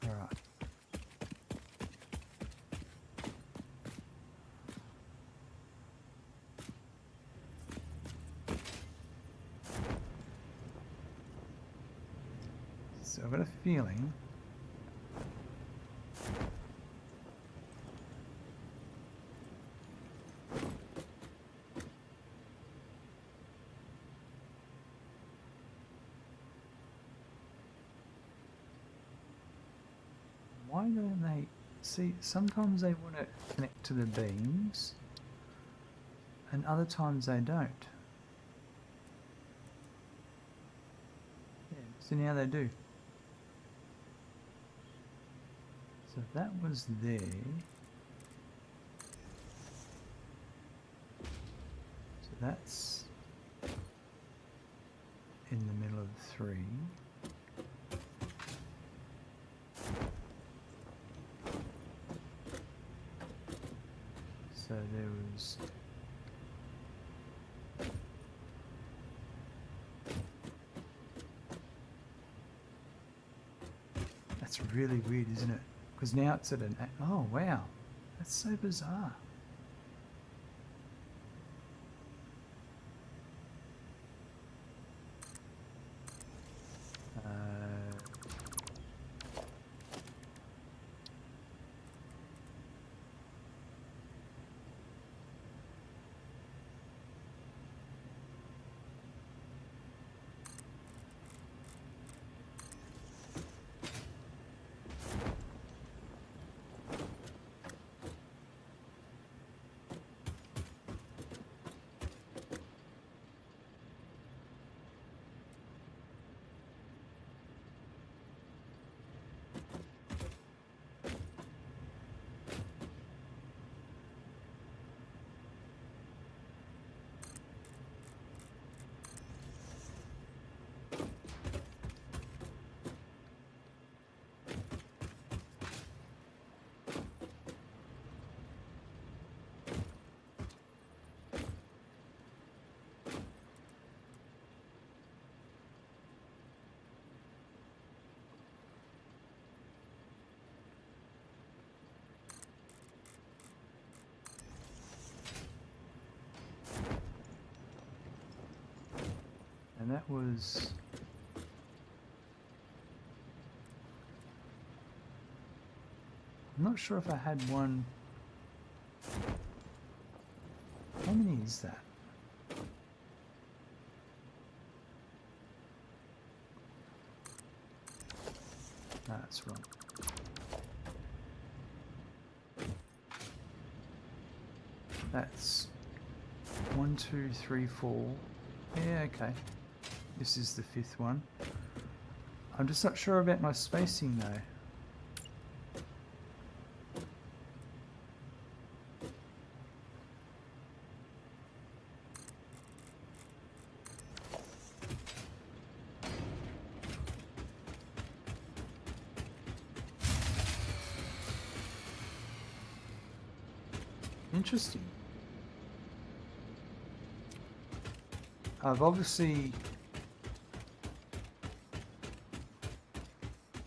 All right. So I've got a feeling why don't they see, sometimes they want to connect to the beams and other times they don't. Yeah, so now they do. So that was there. So that's in the middle of 3. So there was that's really weird, isn't it? Because now it's at an oh wow, that's so bizarre. And that was I'm not sure if I had one. How many is that? That's wrong. That's 1, 2, 3, 4. Yeah, okay. This is the 5th one. I'm just not sure about my spacing though. Interesting. I've obviously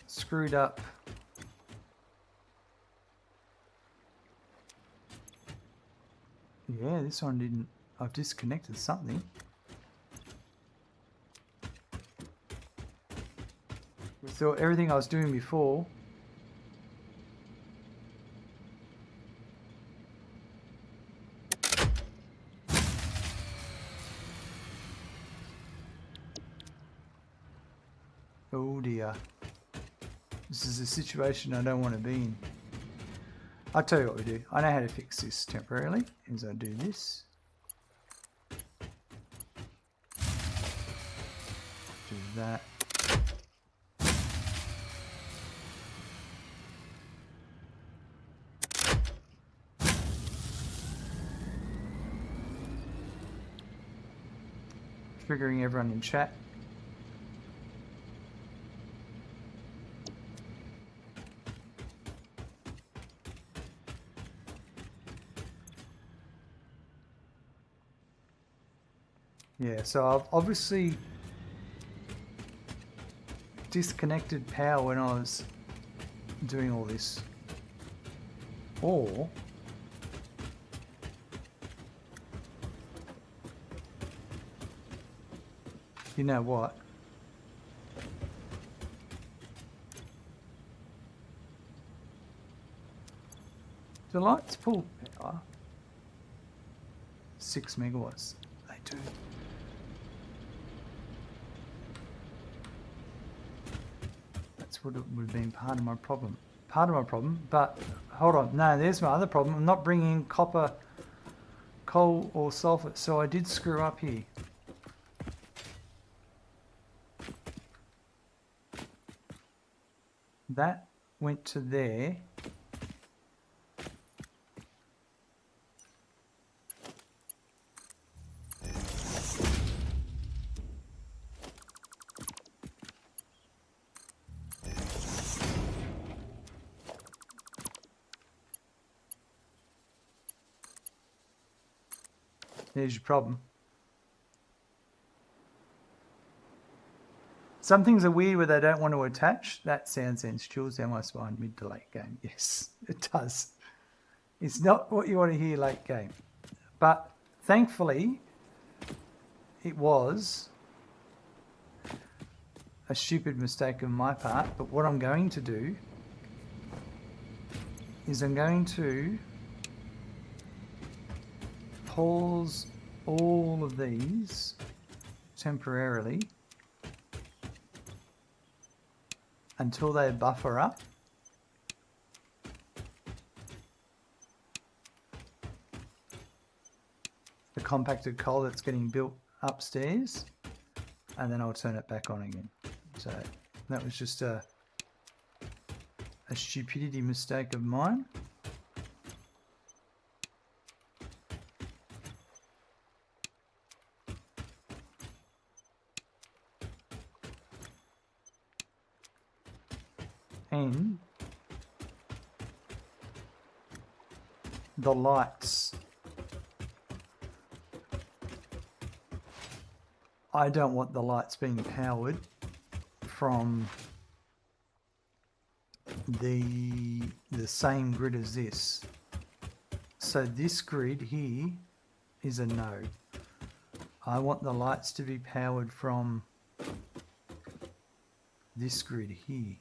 screwed up yeah, this one didn't. I've disconnected something. With everything I was doing before. Oh dear. This is a situation I don't want to be in. I'll tell you what we do. I know how to fix this temporarily. Is I do this. Do that. Triggering everyone in chat. Yeah, so I've obviously disconnected power when I was doing all this. Or you know what? Do lights pull power? 6 megawatts. They do. That's what it would have been part of my problem. Part of my problem, but hold on. No, there's my other problem. I'm not bringing in copper, coal or sulfur, so I did screw up here. That went to there. There's your problem. Some things are weird where they don't want to attach. That sound sends chills down my spine mid to late game. Yes, it does. It's not what you want to hear late game. But thankfully, it was a stupid mistake on my part. But what I'm going to do is I'm going to pause all of these temporarily until they buffer up. The compacted coal that's getting built upstairs, and then I'll turn it back on again. So that was just a stupidity mistake of mine. And the lights. I don't want the lights being powered from the same grid as this. So this grid here is a no. I want the lights to be powered from this grid here.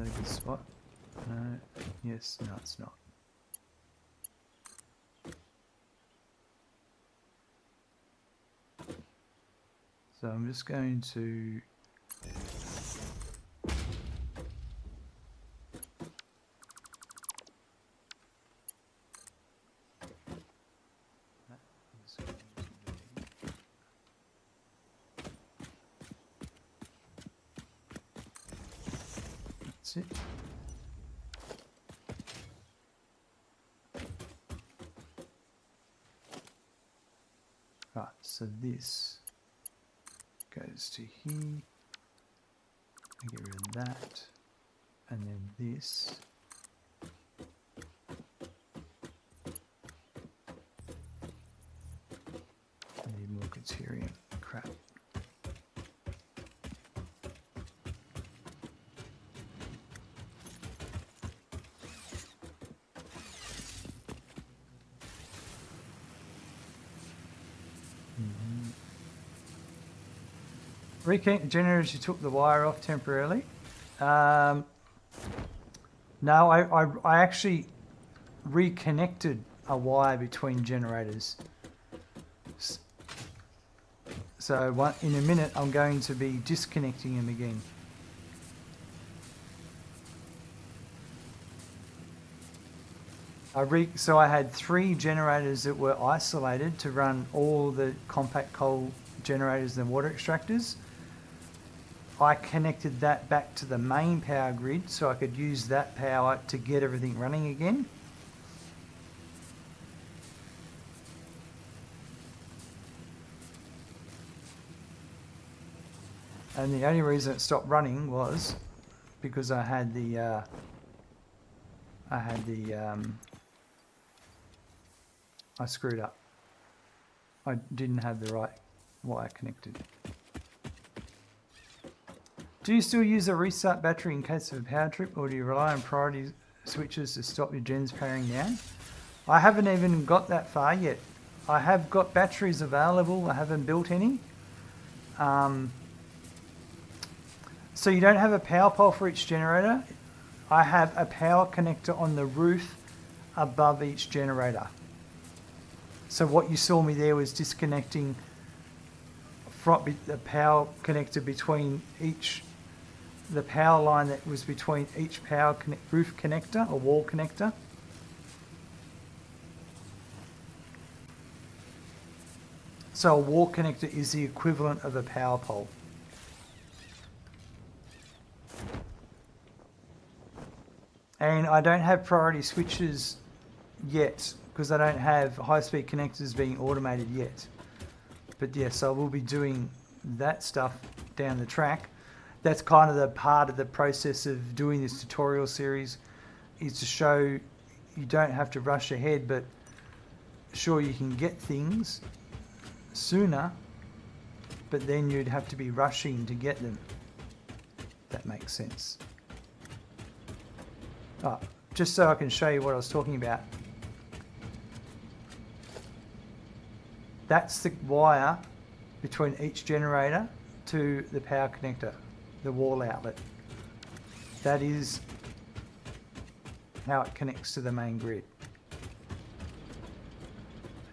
that a good spot? No. Yes. No, it's not. So I'm just going to that's it. Right, so this goes to here. I get rid of that. And then this. I need more Criterion. Crap. Reconnect the generators, you took the wire off temporarily. No, I actually reconnected a wire between generators. So in a minute, I'm going to be disconnecting them again. So I had 3 generators that were isolated to run all the compact coal generators and water extractors. I connected that back to the main power grid so I could use that power to get everything running again. And the only reason it stopped running was because I screwed up. I didn't have the right wire connected. Do you still use a restart battery in case of a power trip, or do you rely on priority switches to stop your gens powering down? I haven't even got that far yet. I have got batteries available. I haven't built any. So you don't have a power pole for each generator. I have a power connector on the roof above each generator. So what you saw me there was disconnecting from the power connector between the power line that was between each roof connector or wall connector. So a wall connector is the equivalent of a power pole. And I don't have priority switches yet because I don't have high-speed connectors being automated yet. But yes, I will be doing that stuff down the track. That's kind of the part of the process of doing this tutorial series, is to show you don't have to rush ahead, but sure you can get things sooner, but then you'd have to be rushing to get them. If that makes sense. Oh, just so I can show you what I was talking about. That's the wire between each generator to the power connector, the wall outlet. That is how it connects to the main grid.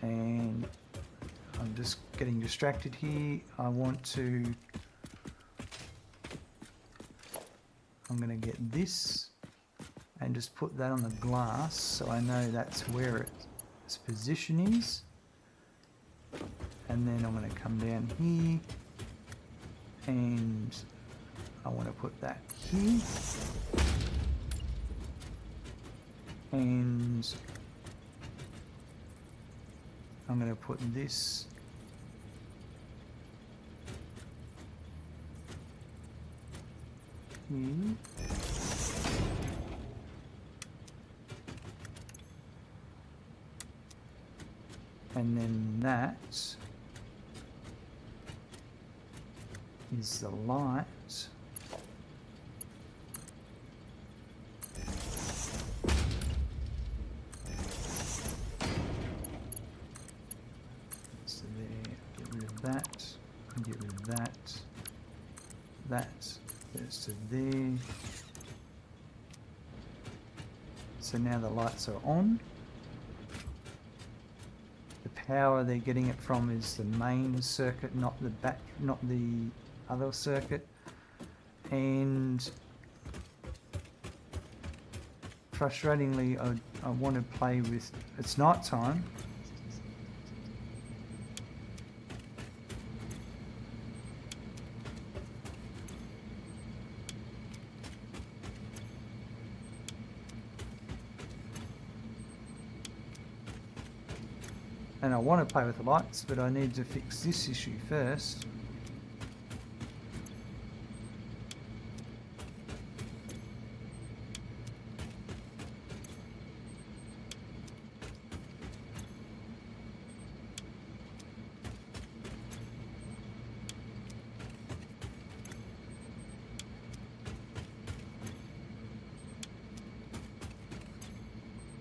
And I'm just getting distracted here. I'm going to get this and just put that on the glass so I know that's where its position is. And then I'm going to come down here and I want to put that here. And I'm going to put this here. And then that is the light. So there, get rid of that, and get rid of that. That goes to there. So now the lights are on. The power they're getting it from is the main circuit, not the other circuit. And frustratingly, I want to play with, it's night time. And I want to play with the lights, but I need to fix this issue first.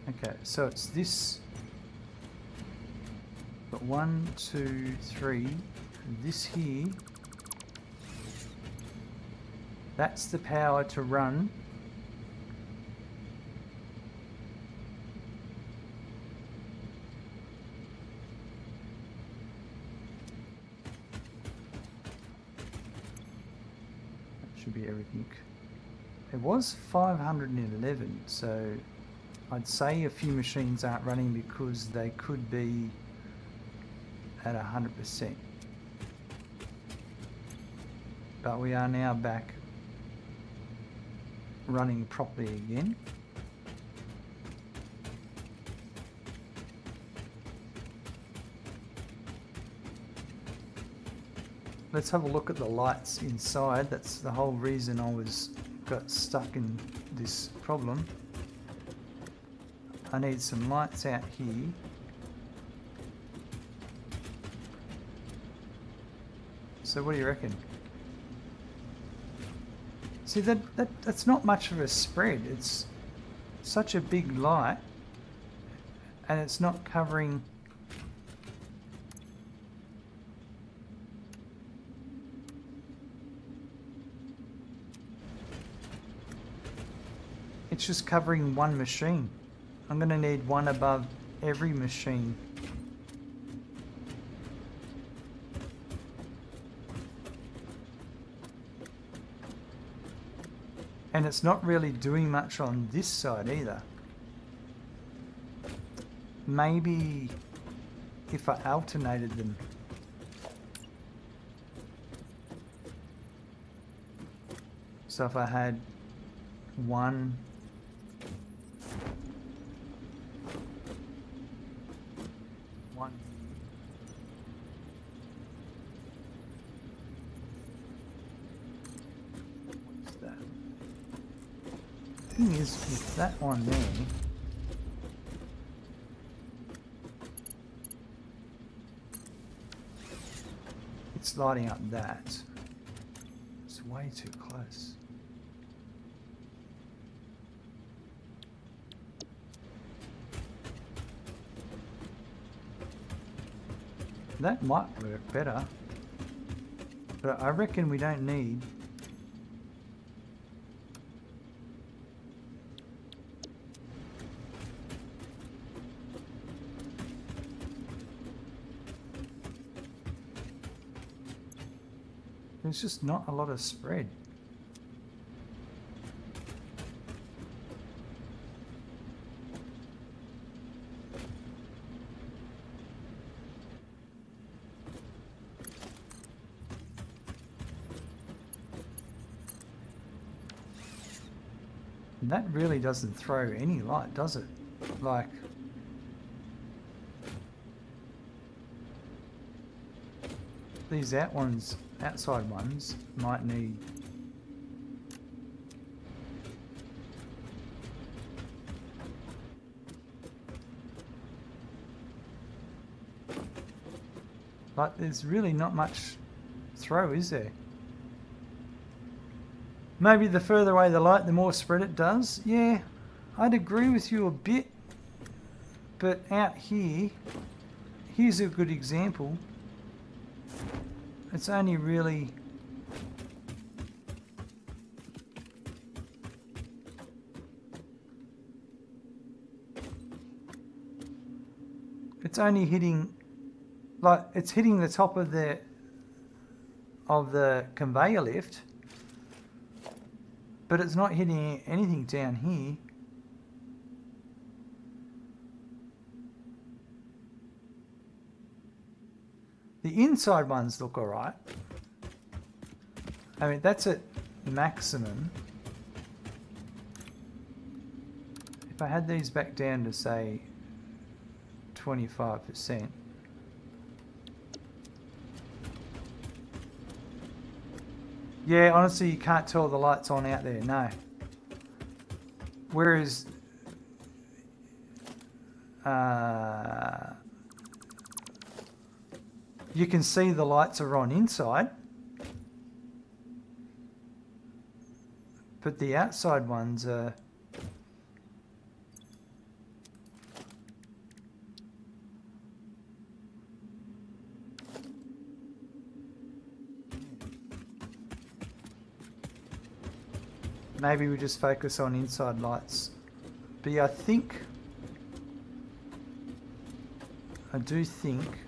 Okay, so it's this. But 1, 2, 3, this here, that's the power to run that should be everything. It was 511, so I'd say a few machines aren't running because they could be at 100%. But we are now back running properly again. Let's have a look at the lights inside. That's the whole reason I got stuck in this problem. I need some lights out here. So what do you reckon? See, that's not much of a spread. It's such a big light and it's not covering. It's just covering one machine. I'm going to need one above every machine. And it's not really doing much on this side either. Maybe if I alternated them. So if I had one thing is, with that one there, it's lighting up that. It's way too close. That might work better, but I reckon we don't need there's just not a lot of spread. And that really doesn't throw any light, does it? Like, these outside ones might need but there's really not much throw, is there? Maybe the further away the light, the more spread it does. Yeah, I'd agree with you a bit, but out here, here's a good example. It's only really It's only hitting, like, it's hitting the top of the conveyor lift, but it's not hitting anything down here. The inside ones look alright. I mean, that's at maximum. If I had these back down to, say, 25%. Yeah, honestly, you can't tell the light's on out there, no. Whereas... you can see the lights are on inside. But the outside ones are... Maybe we just focus on inside lights. But yeah, I do think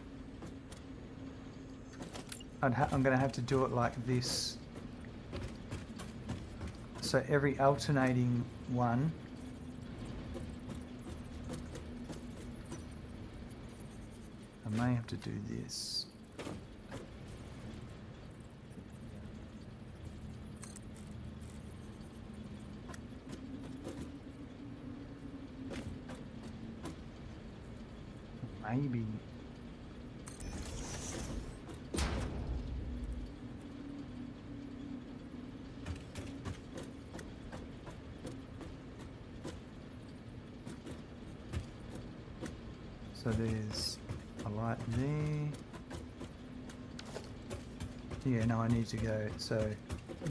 I'm going to have to do it like this. So every alternating one I may have to do this. Maybe. So there's a light there. Yeah, no, I need to go. So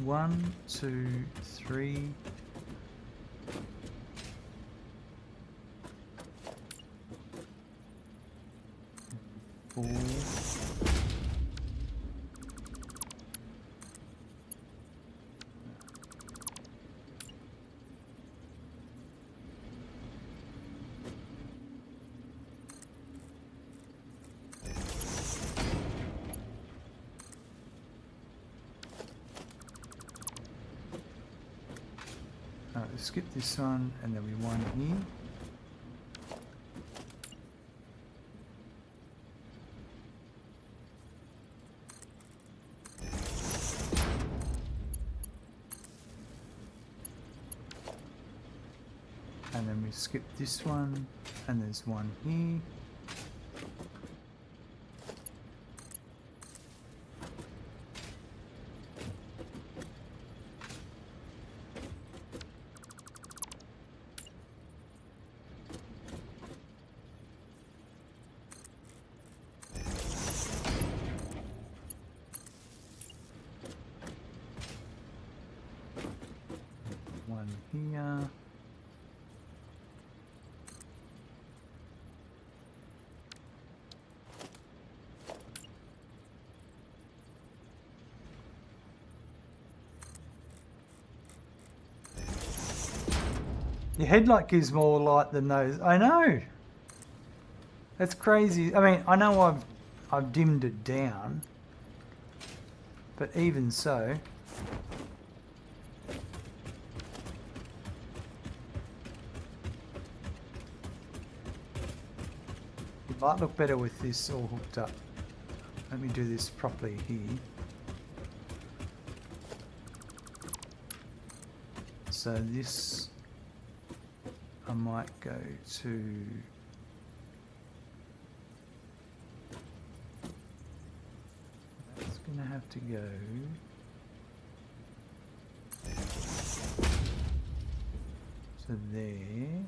1, 2, 3. 4. Skip this one, and then we one here. And then we skip this one, and there's one here. One here. Your headlight gives more light than those. I know. That's crazy. I mean, I know I've dimmed it down, but even so. It might look better with this all hooked up. Let me do this properly here. So this, I might go to that's gonna have to go to there.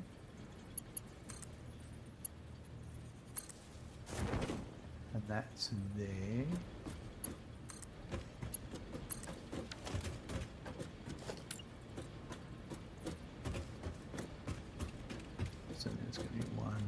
And that's there. So there's going to be one.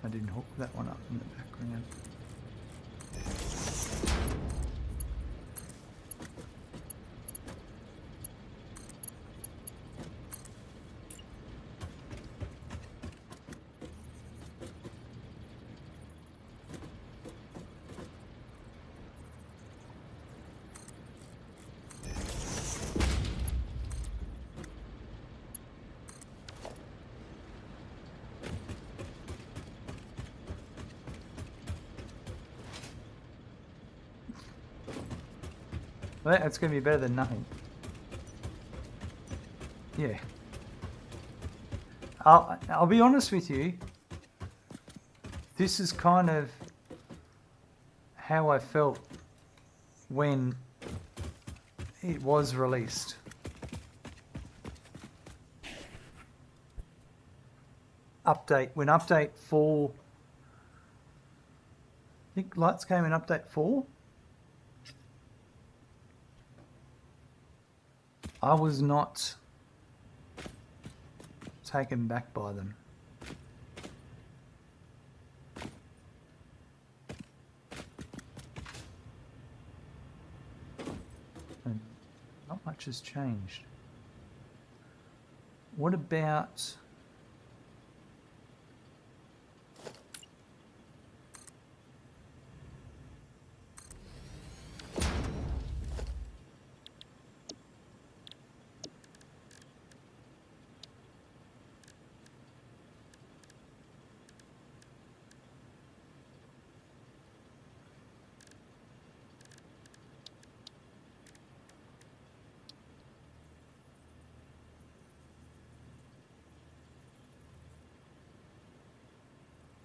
I didn't hook that one up in the background. Well, that's going to be better than nothing. Yeah. I'll be honest with you. This is kind of how I felt when it was released. When update 4, I think lights came in update 4. I was not taken back by them. And not much has changed. What about...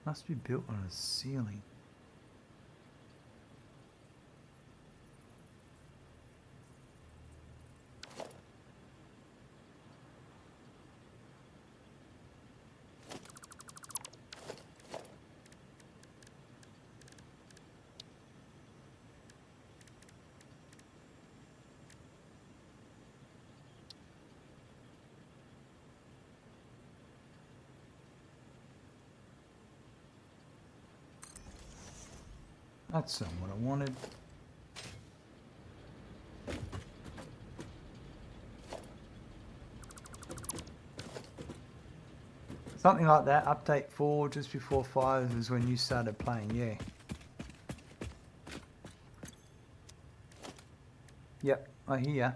Must be built on a ceiling. That's not what I wanted. Something like that, update 4, just before 5 is when you started playing, yeah. Yep, I hear ya.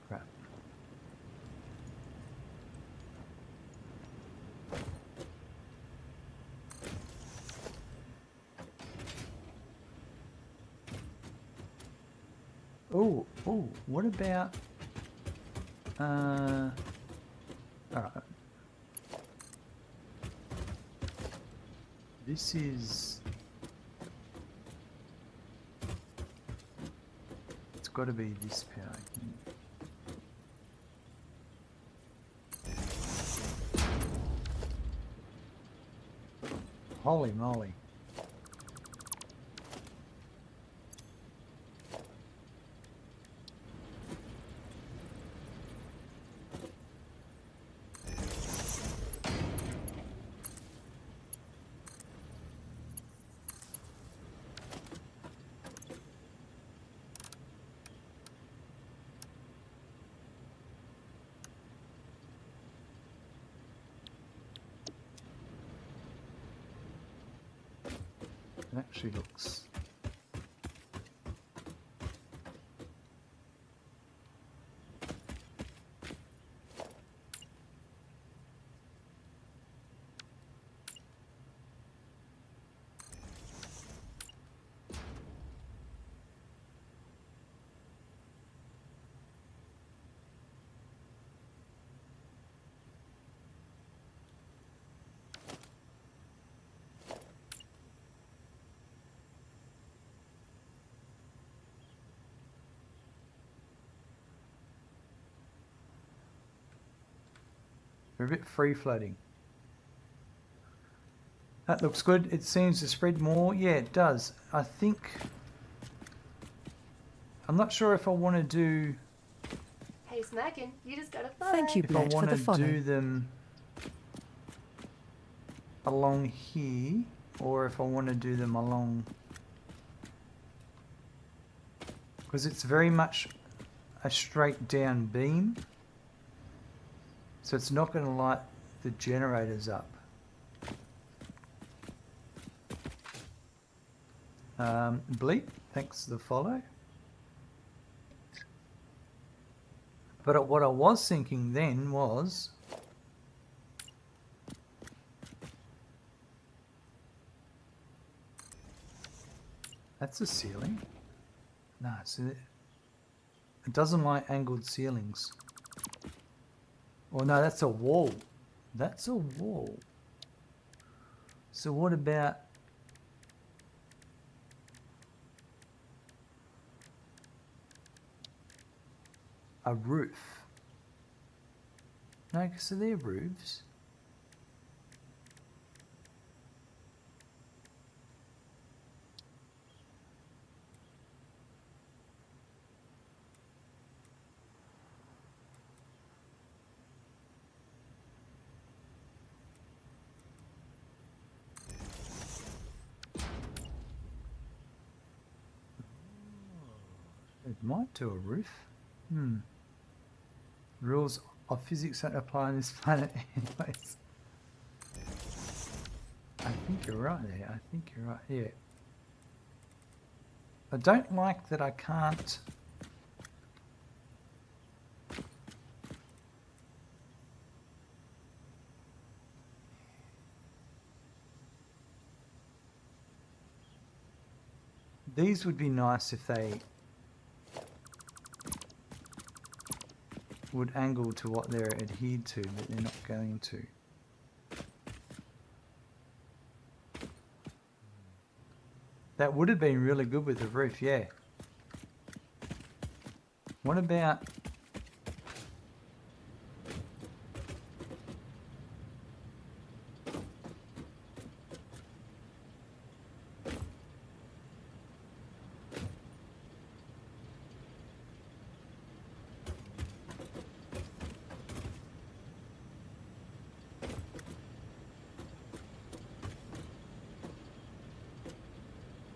Crap. Oh, what about... Alright. This is... It's got to be this power. Holy moly. It actually looks... They're a bit free floating. That looks good. It seems to spread more. Yeah, it does. I think... I'm not sure if I want to do... Hey, Smackin', you just got a follow. Thank you, If I Bled, for want the to follow. do them along here, or if I want to do them along... Because it's very much a straight down beam. So it's not going to light the generators up. Bleep, thanks for the follow. But what I was thinking then was... That's a ceiling. No, it doesn't like angled ceilings. Oh no, that's a wall. That's a wall. So what about... a roof? No, so they're roofs. It might do a roof. Rules of physics don't apply on this planet anyways. I think you're right there. I think you're right. Yeah. I don't like that I can't... These would be nice if they would angle to what they're adhered to, but they're not going to. That would have been really good with the roof, yeah. What about...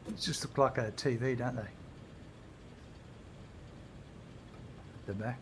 It just look like a TV, don't they? At the back.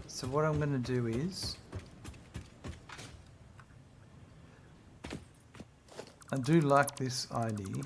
So what I'm going to do is... I do like this idea.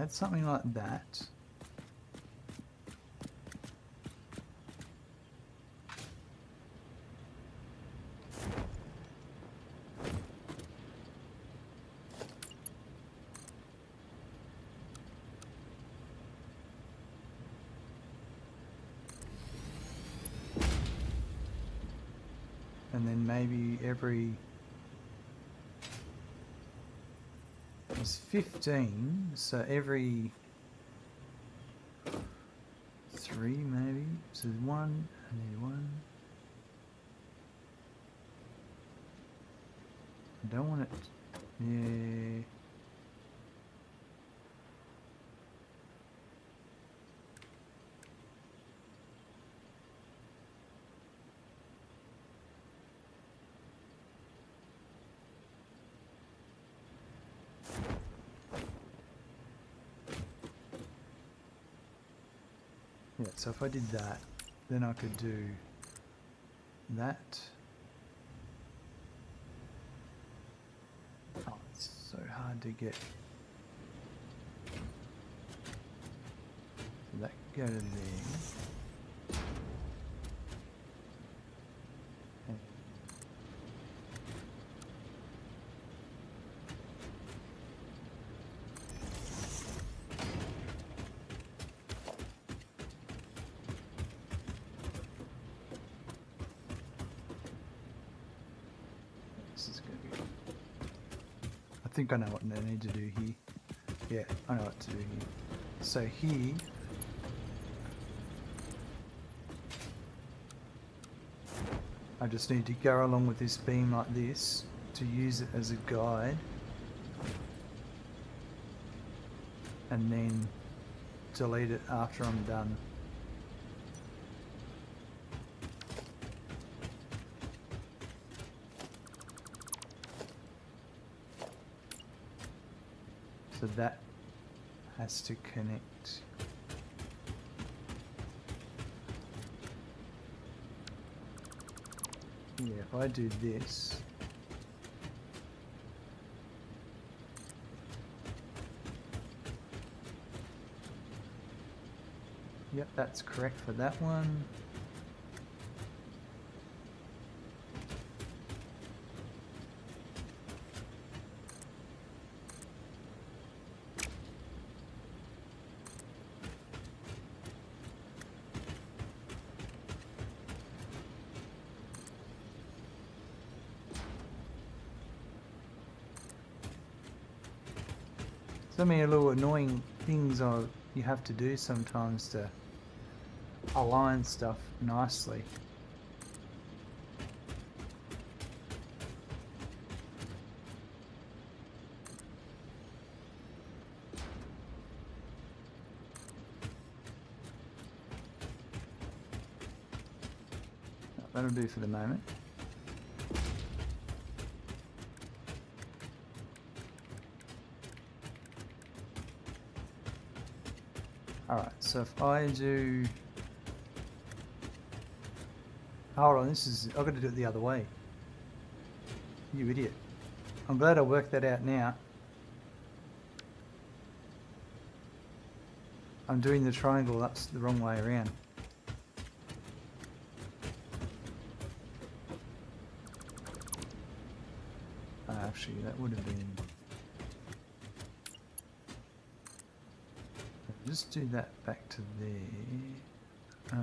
had something like that. And then maybe every... It's 15, so every 3 maybe. So 1, I need 1. I don't want it... Yeah... Yeah, so if I did that, then I could do that. Oh, it's so hard to get. So that could go to there. And this is going to be... I think I know what I need to do here. Yeah, I know what to do here. So here... I just need to go along with this beam like this to use it as a guide. And then delete it after I'm done. So that has to connect. Yeah, if I do this, yep, that's correct for that one. So many little annoying things you have to do sometimes to align stuff nicely. That'll do for the moment. Alright, so if I do... Hold on, I've got to do it the other way. You idiot. I'm glad I worked that out now. I'm doing the triangle that's the wrong way around. Actually, that would have been... Just do that back to there.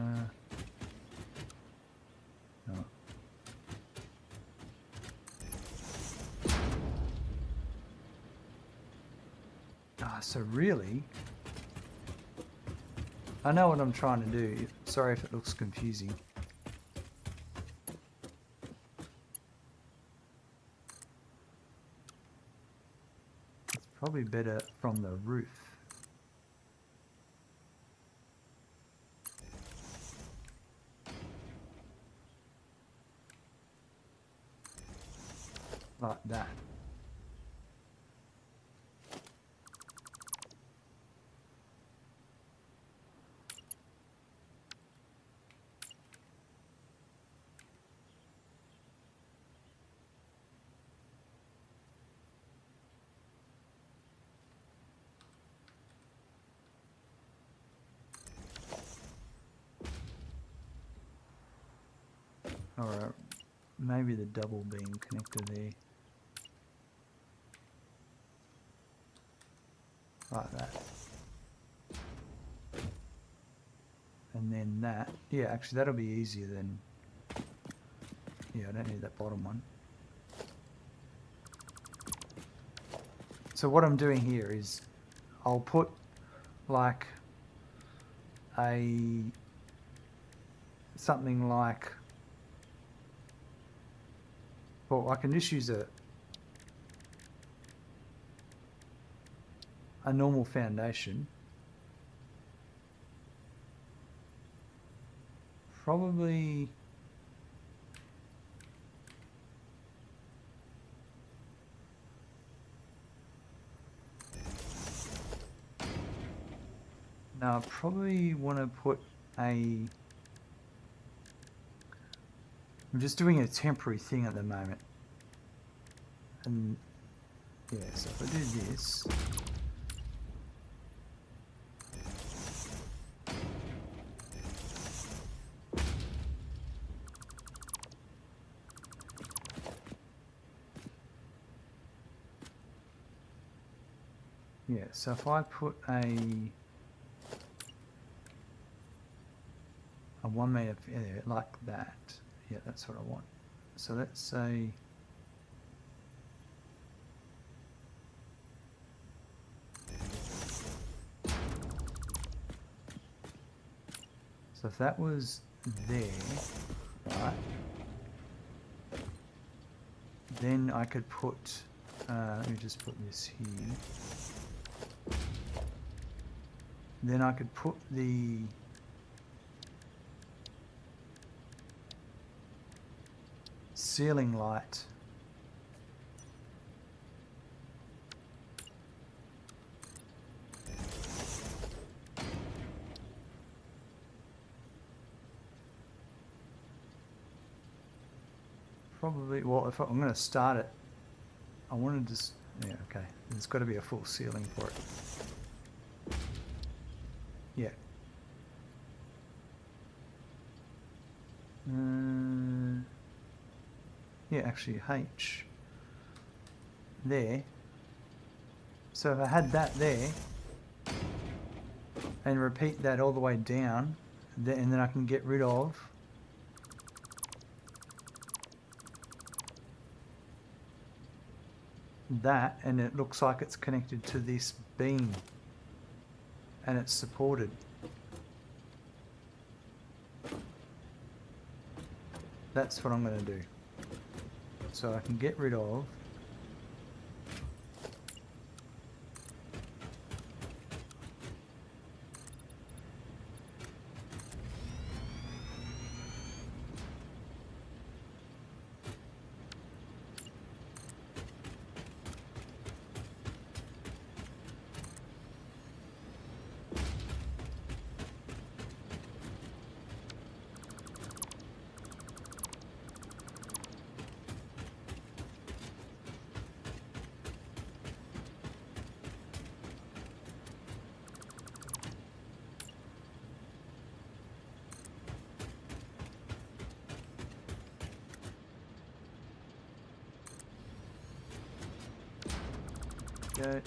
No. So really, I know what I'm trying to do. Sorry if it looks confusing. It's probably better from the roof. Like that. or maybe the double beam connector there. Like that. And then that. Yeah, actually that'll be easier than... Yeah, I don't need that bottom one. So what I'm doing here is I'll put like something like... Well, I can just use a normal foundation. Probably... Now I probably want to put a... I'm just doing a temporary thing at the moment. And yeah, so if I do this... Yeah, so if I put a 1 meter, yeah, like that, yeah, that's what I want. So let's say, so if that was there, right, then I could put, let me just put this here. Then I could put the ceiling light probably, well, if I'm going to start it, I want to just, yeah, okay, there's got to be a full ceiling for it. Yeah. Yeah, actually H there. So if I had that there and repeat that all the way down, and then I can get rid of that, and it looks like it's connected to this beam and it's supported. That's what I'm going to do. So I can get rid of go.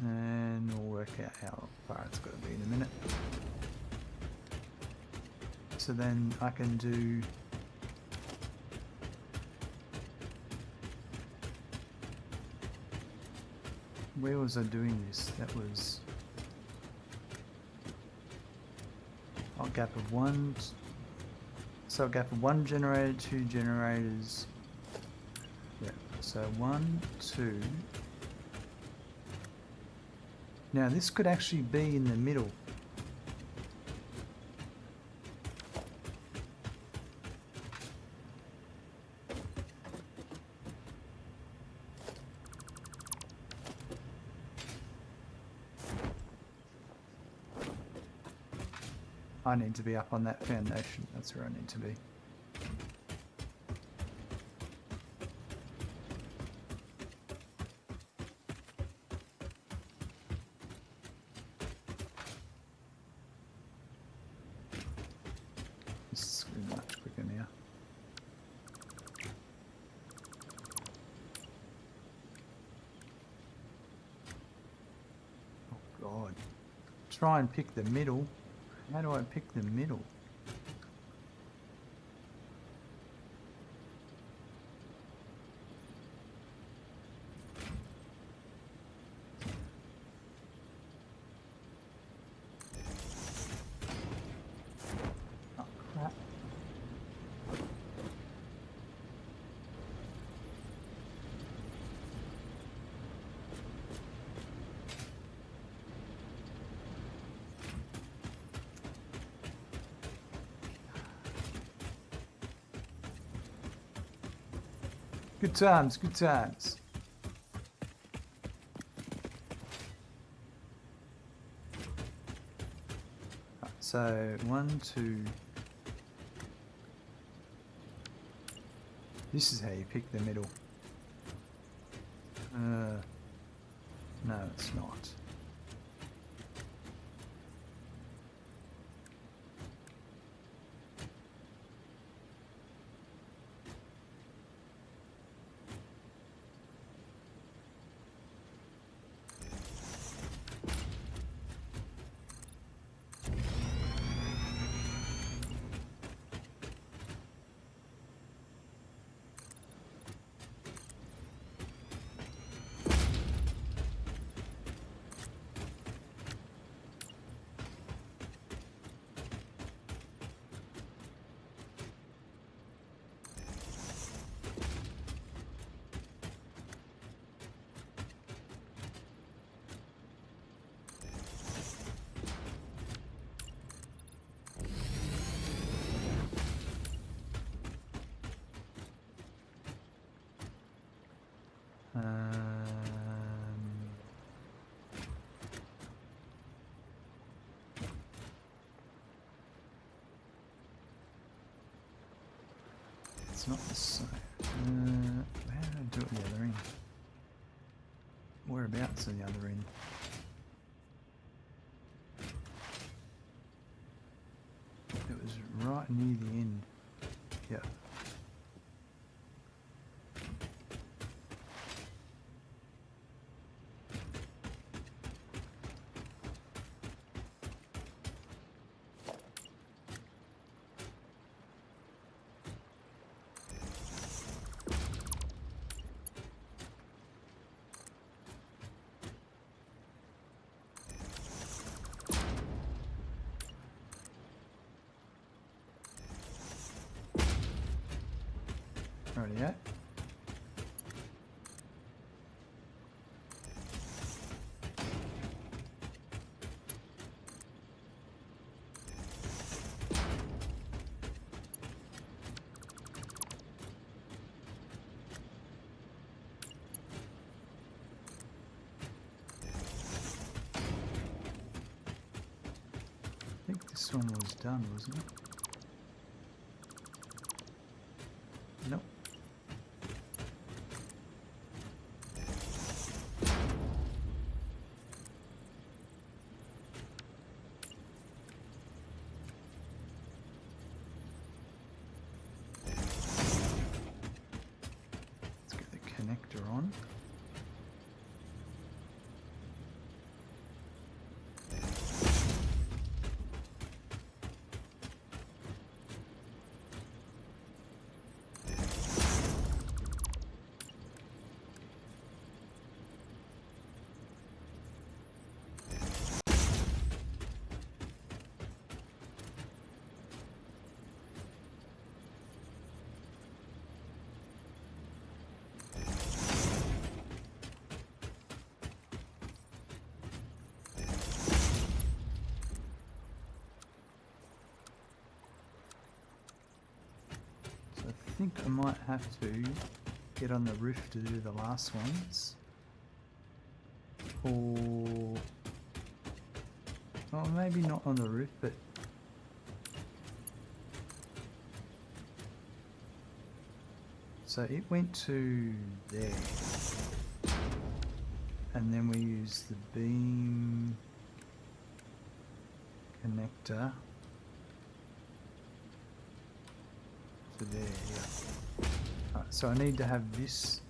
And we'll work out how far it's got to be in a minute. So then I can do where was I doing this? That was a gap of one. So a gap of one generator, two generators. Yeah. So 1, 2. Now this could actually be in the middle. I need to be up on that foundation. That's where I need to be. This is going much quicker now. Oh God. Try and pick the middle. How do I pick the middle? Oh crap. Good times, good times. Right, so 1, 2. This is how you pick the middle. No, it's not. It's not the same. How do I do it at the other end? Whereabouts at the other end? It was right near the end. Yeah. Rightio. I think this one was done, wasn't it? Nope. Let's get the connector on. I think I might have to get on the roof to do the last ones. Or... well, maybe not on the roof, but So it went to there. And then we use the beam connector to there, yeah. Alright, so I need to have this.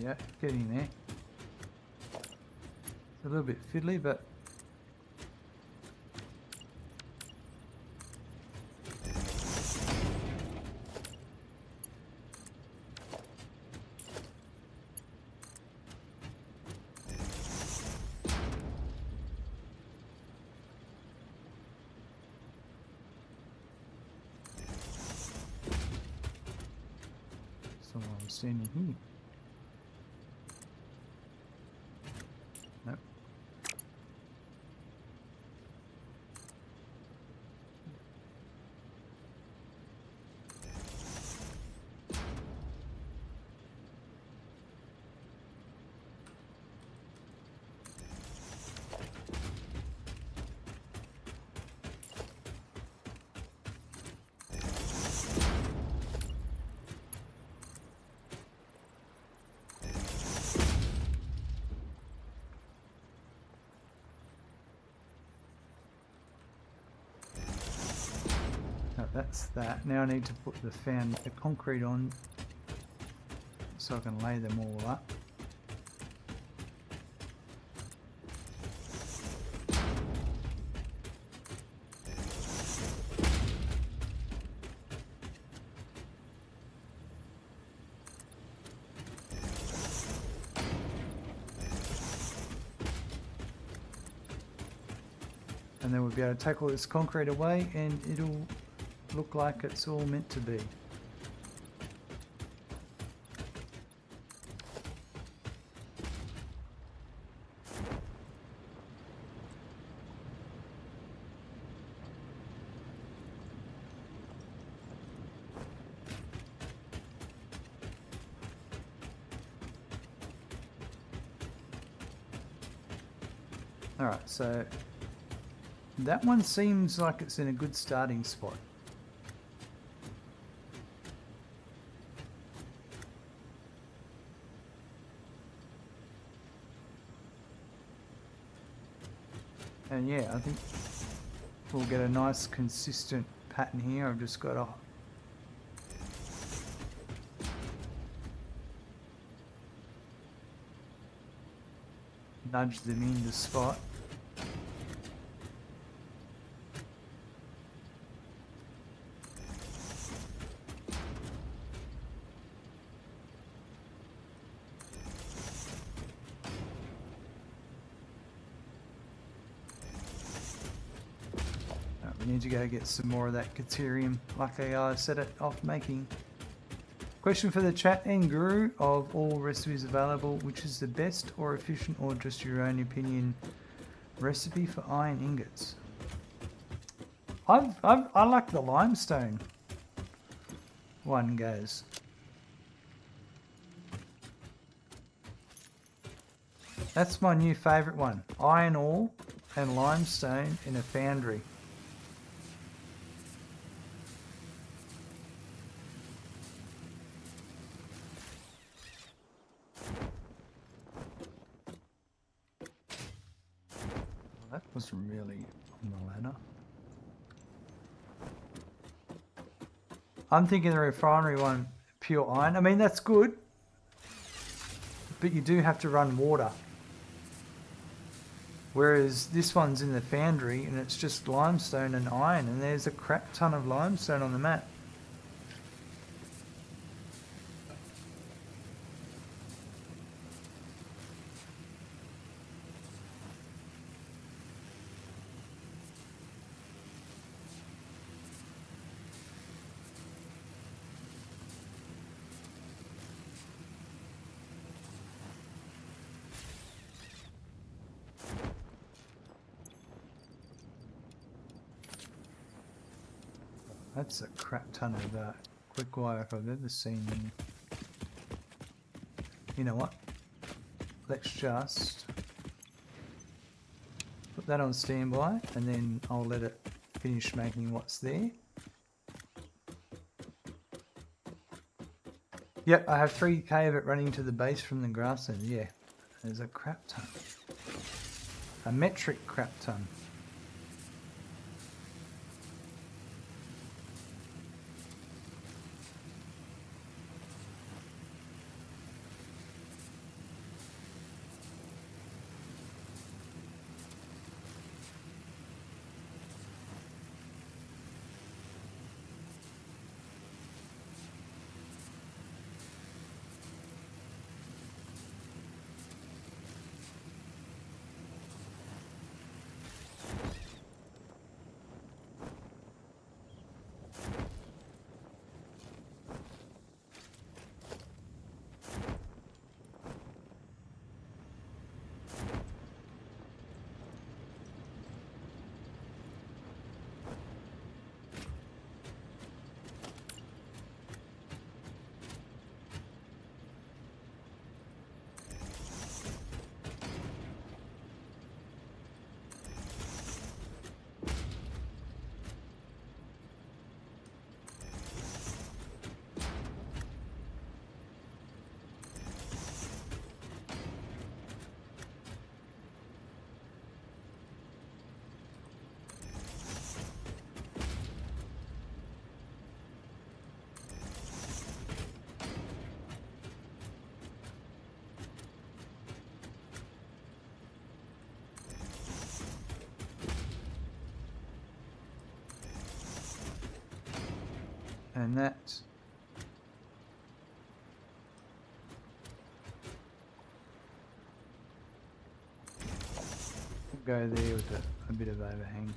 Yeah, getting there. It's a little bit fiddly, but so I'm standing here. Nope. No, that's that. Now I need to put the concrete on so I can lay them all up. And then we'll be able to take all this concrete away and it'll look like it's all meant to be. Alright, so that one seems like it's in a good starting spot. And yeah, I think we'll get a nice consistent pattern here. I've just got to nudge them in the spot. We need to go get some more of that Caterium like I set it off making. Question for the chat and Guru: of all recipes available, which is the best or efficient or just your own opinion recipe for iron ingots? I like the limestone one goes. That's my new favourite one. Iron ore and limestone in a foundry. That was really on the ladder. I'm thinking the refinery one, pure iron. I mean, that's good, but you do have to run water. Whereas this one's in the foundry and it's just limestone and iron, and there's a crap ton of limestone on the map. That's a crap ton of quick wire if I've ever seen them. You know what? Let's just put that on standby and then I'll let it finish making what's there. Yep, I have 3k of it running to the base from the grassland. Yeah, there's a crap ton. A metric crap ton. And that will go there with a bit of overhang.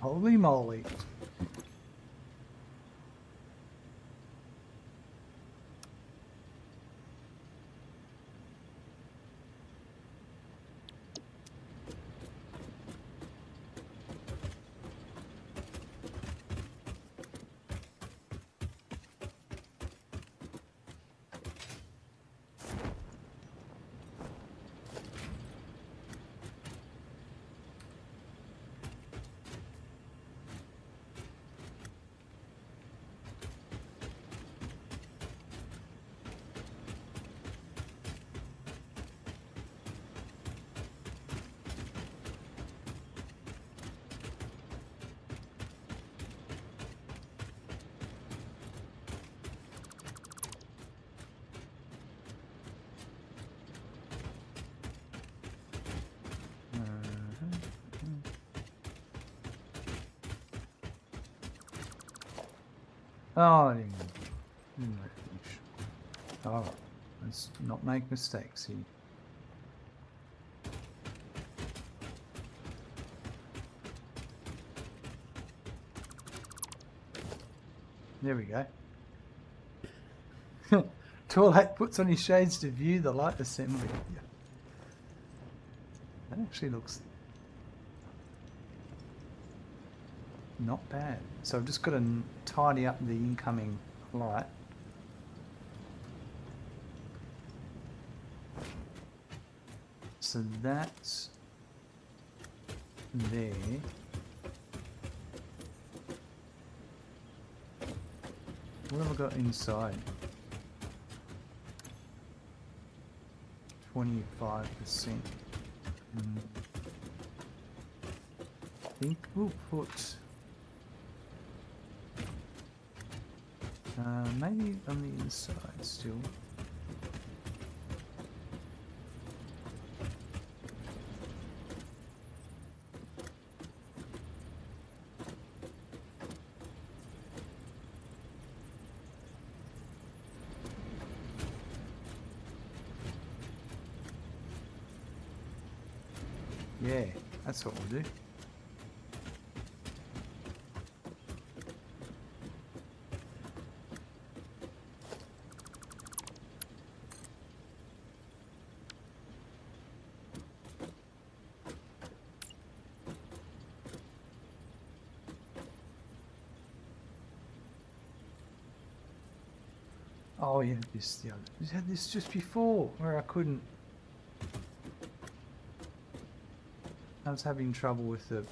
Holy moly. Oh, I didn't finish. Oh, let's not make mistakes here. There we go. Toolhack puts on his shades to view the light assembly. Yeah. That actually looks not bad. So I've just got to tidy up the incoming light. So that's there. What have I got inside? 25%. I think we'll put Maybe on the inside still. Yeah, that's what we'll do. Oh, yeah, this the other. We had this just before where I couldn't. I was having trouble with the.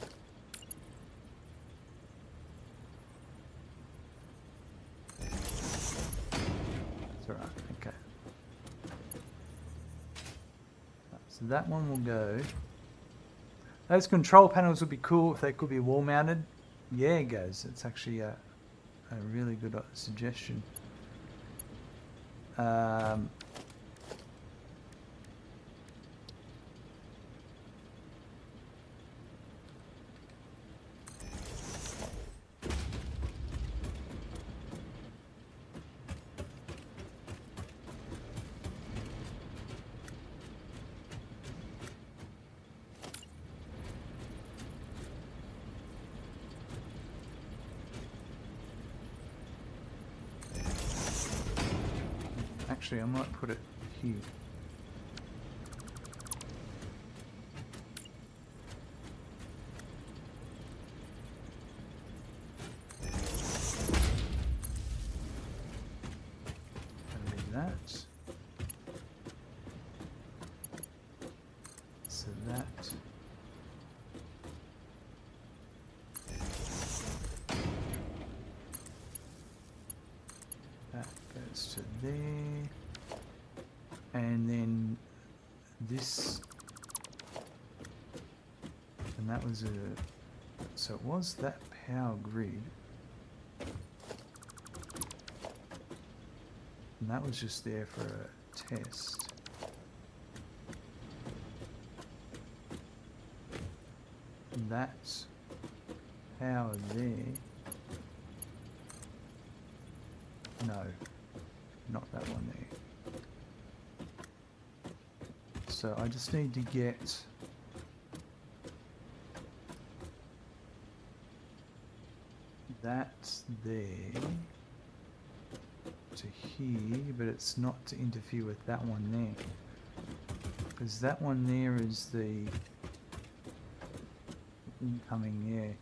It's alright, okay. So that one will go. Those control panels would be cool if they could be wall mounted. Yeah, it goes. It's actually a really good suggestion. Actually, I might put it here. And leave that. So that. That goes to there. And then this, and that was so it was that power grid, and that was just there for a test. And that's power there. No, not that one there. So I just need to get that there to here, but it's not to interfere with that one there, because that one there is the incoming, yeah.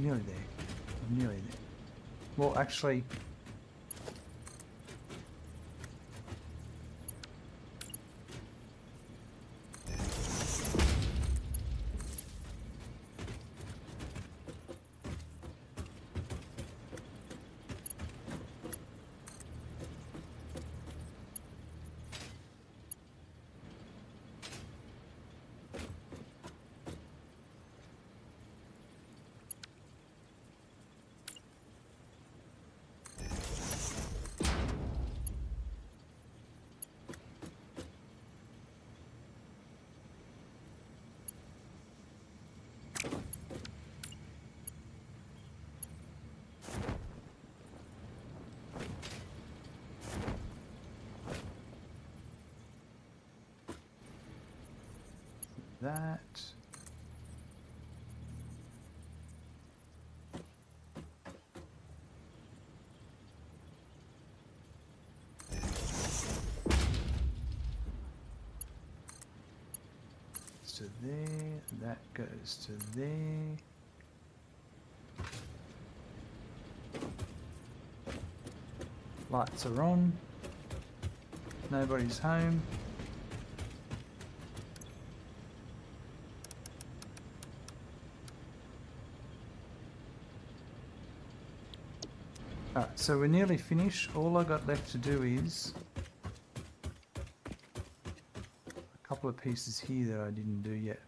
Nearly there. I'm nearly there. Well, actually, that. To there, that goes to there. Lights are on. Nobody's home. Alright, so we're nearly finished. All I got left to do is couple of pieces here that I didn't do yet.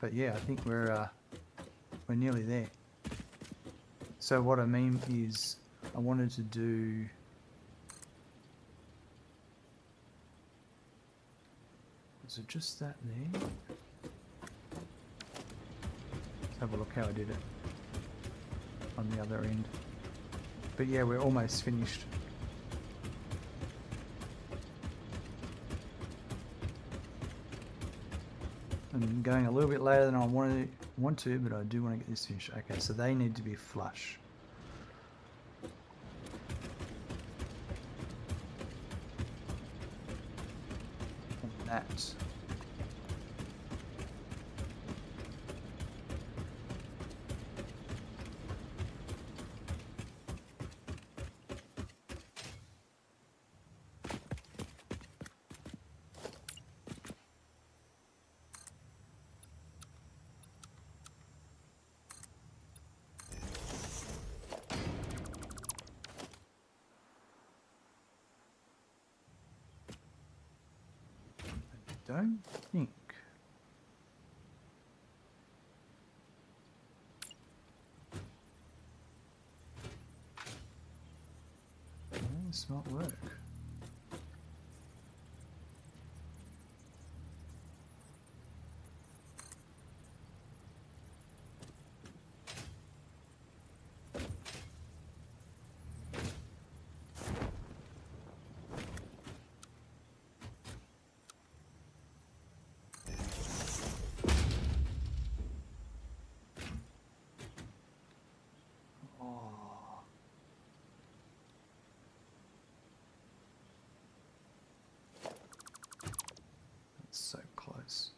But yeah, I think we're nearly there. So what I mean is, I wanted to do. Was it just that there? Let's have a look how I did it on the other end. But yeah, we're almost finished. I'm going a little bit later than I want to, but I do want to get this finished. Okay, so they need to be flush. And that. Don't think. This might work. Oh. That's so close.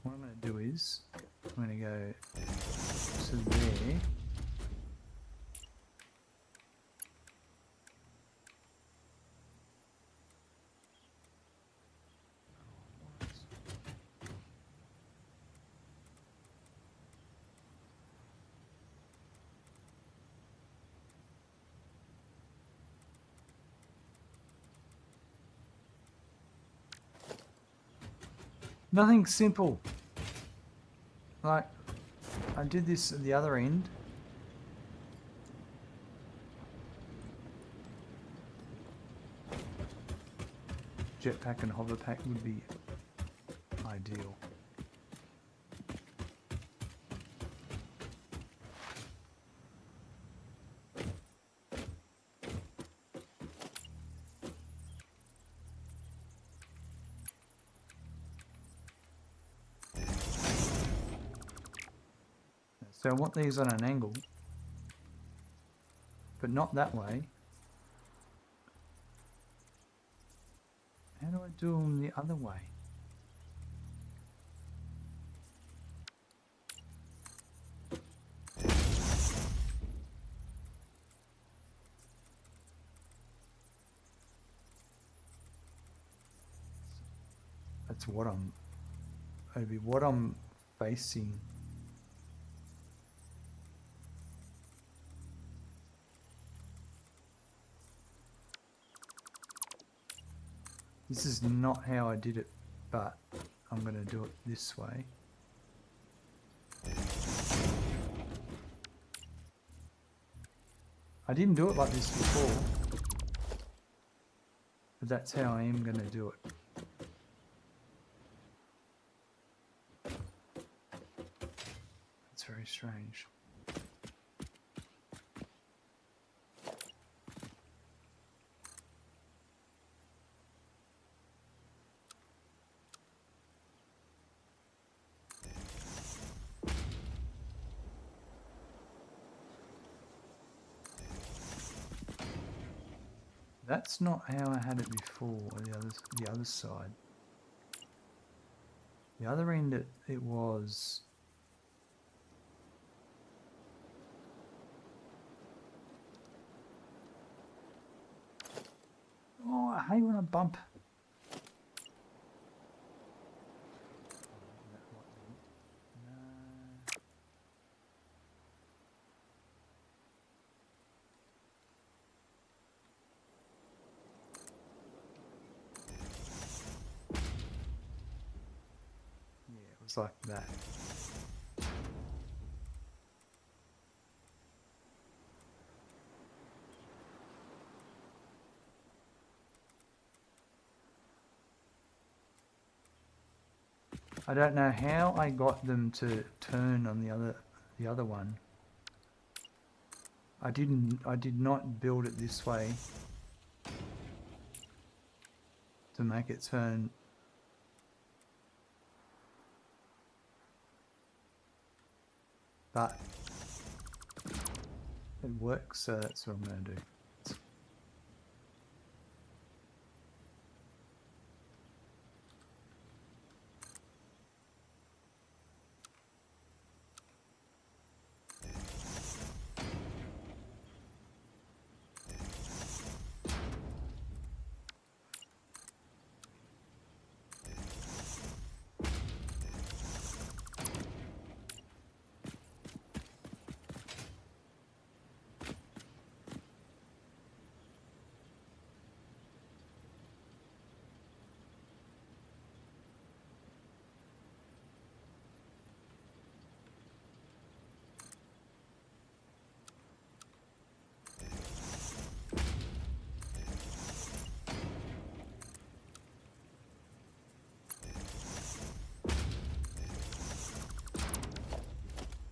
What I'm going to do is, I'm going to go to there. Nothing simple. Like, I did this at the other end. Jetpack and hoverpack would be ideal. So I want these on an angle, but not that way. How do I do them the other way? That's what it'd be what I'm facing. This is not how I did it, but I'm going to do it this way. I didn't do it like this before, but that's how I am going to do it. It's very strange. That's not how I had it before, the other side. The other end it was hate when I bump. Yeah, it was like that. I don't know how I got them to turn on the other one. I did not build it this way to make it turn. But it works, so that's what I'm going to do.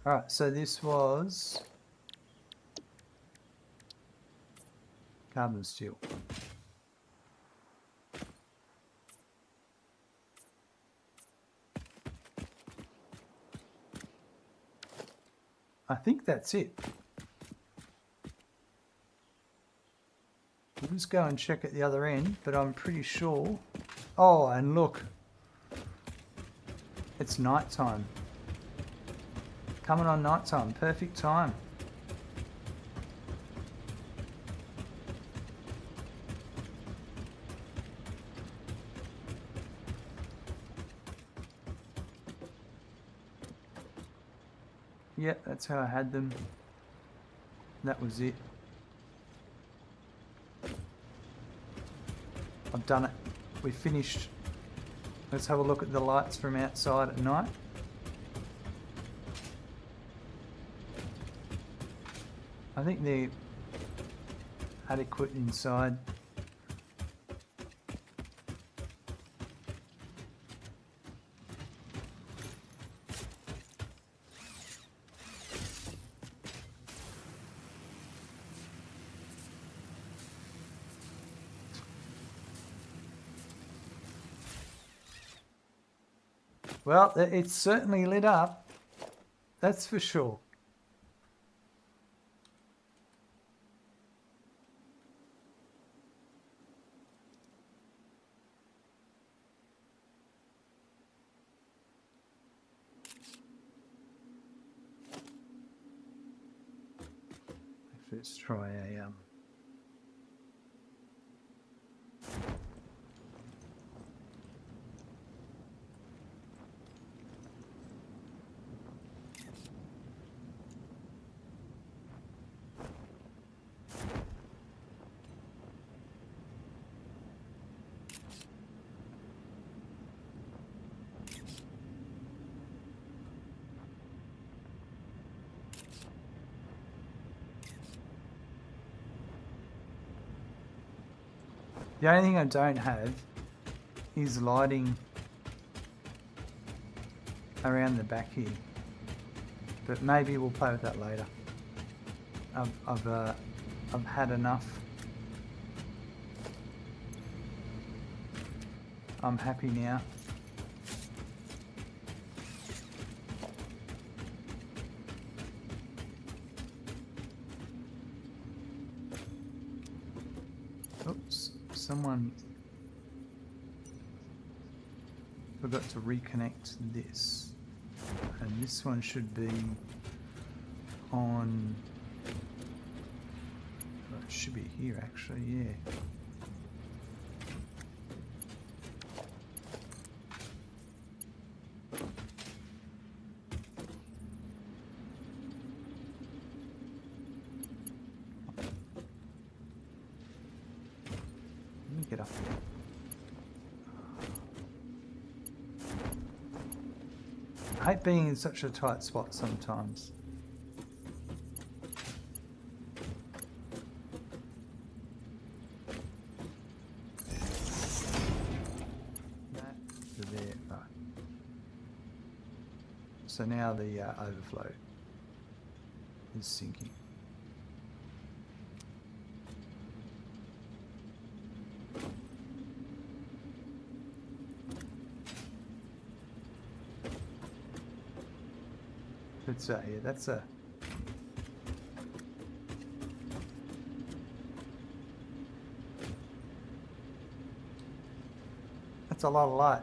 Alright, so this was carbon steel. I think that's it. We'll just go and check at the other end, but I'm pretty sure. Oh, and look, it's night time. Coming on night time, perfect time. Yep, that's how I had them. That was it. I've done it. We finished. Let's have a look at the lights from outside at night. I think they're adequate inside. Well, it's certainly lit up. That's for sure. Let's try a The only thing I don't have is lighting around the back here, but maybe we'll play with that later. I've had enough. I'm happy now. Oops, someone forgot to reconnect this, and this one should be on. Well, it should be here actually, yeah. me get up there. I hate being in such a tight spot sometimes. That to there, right. So now the overflow is sinking. It's yeah, that's a lot of light.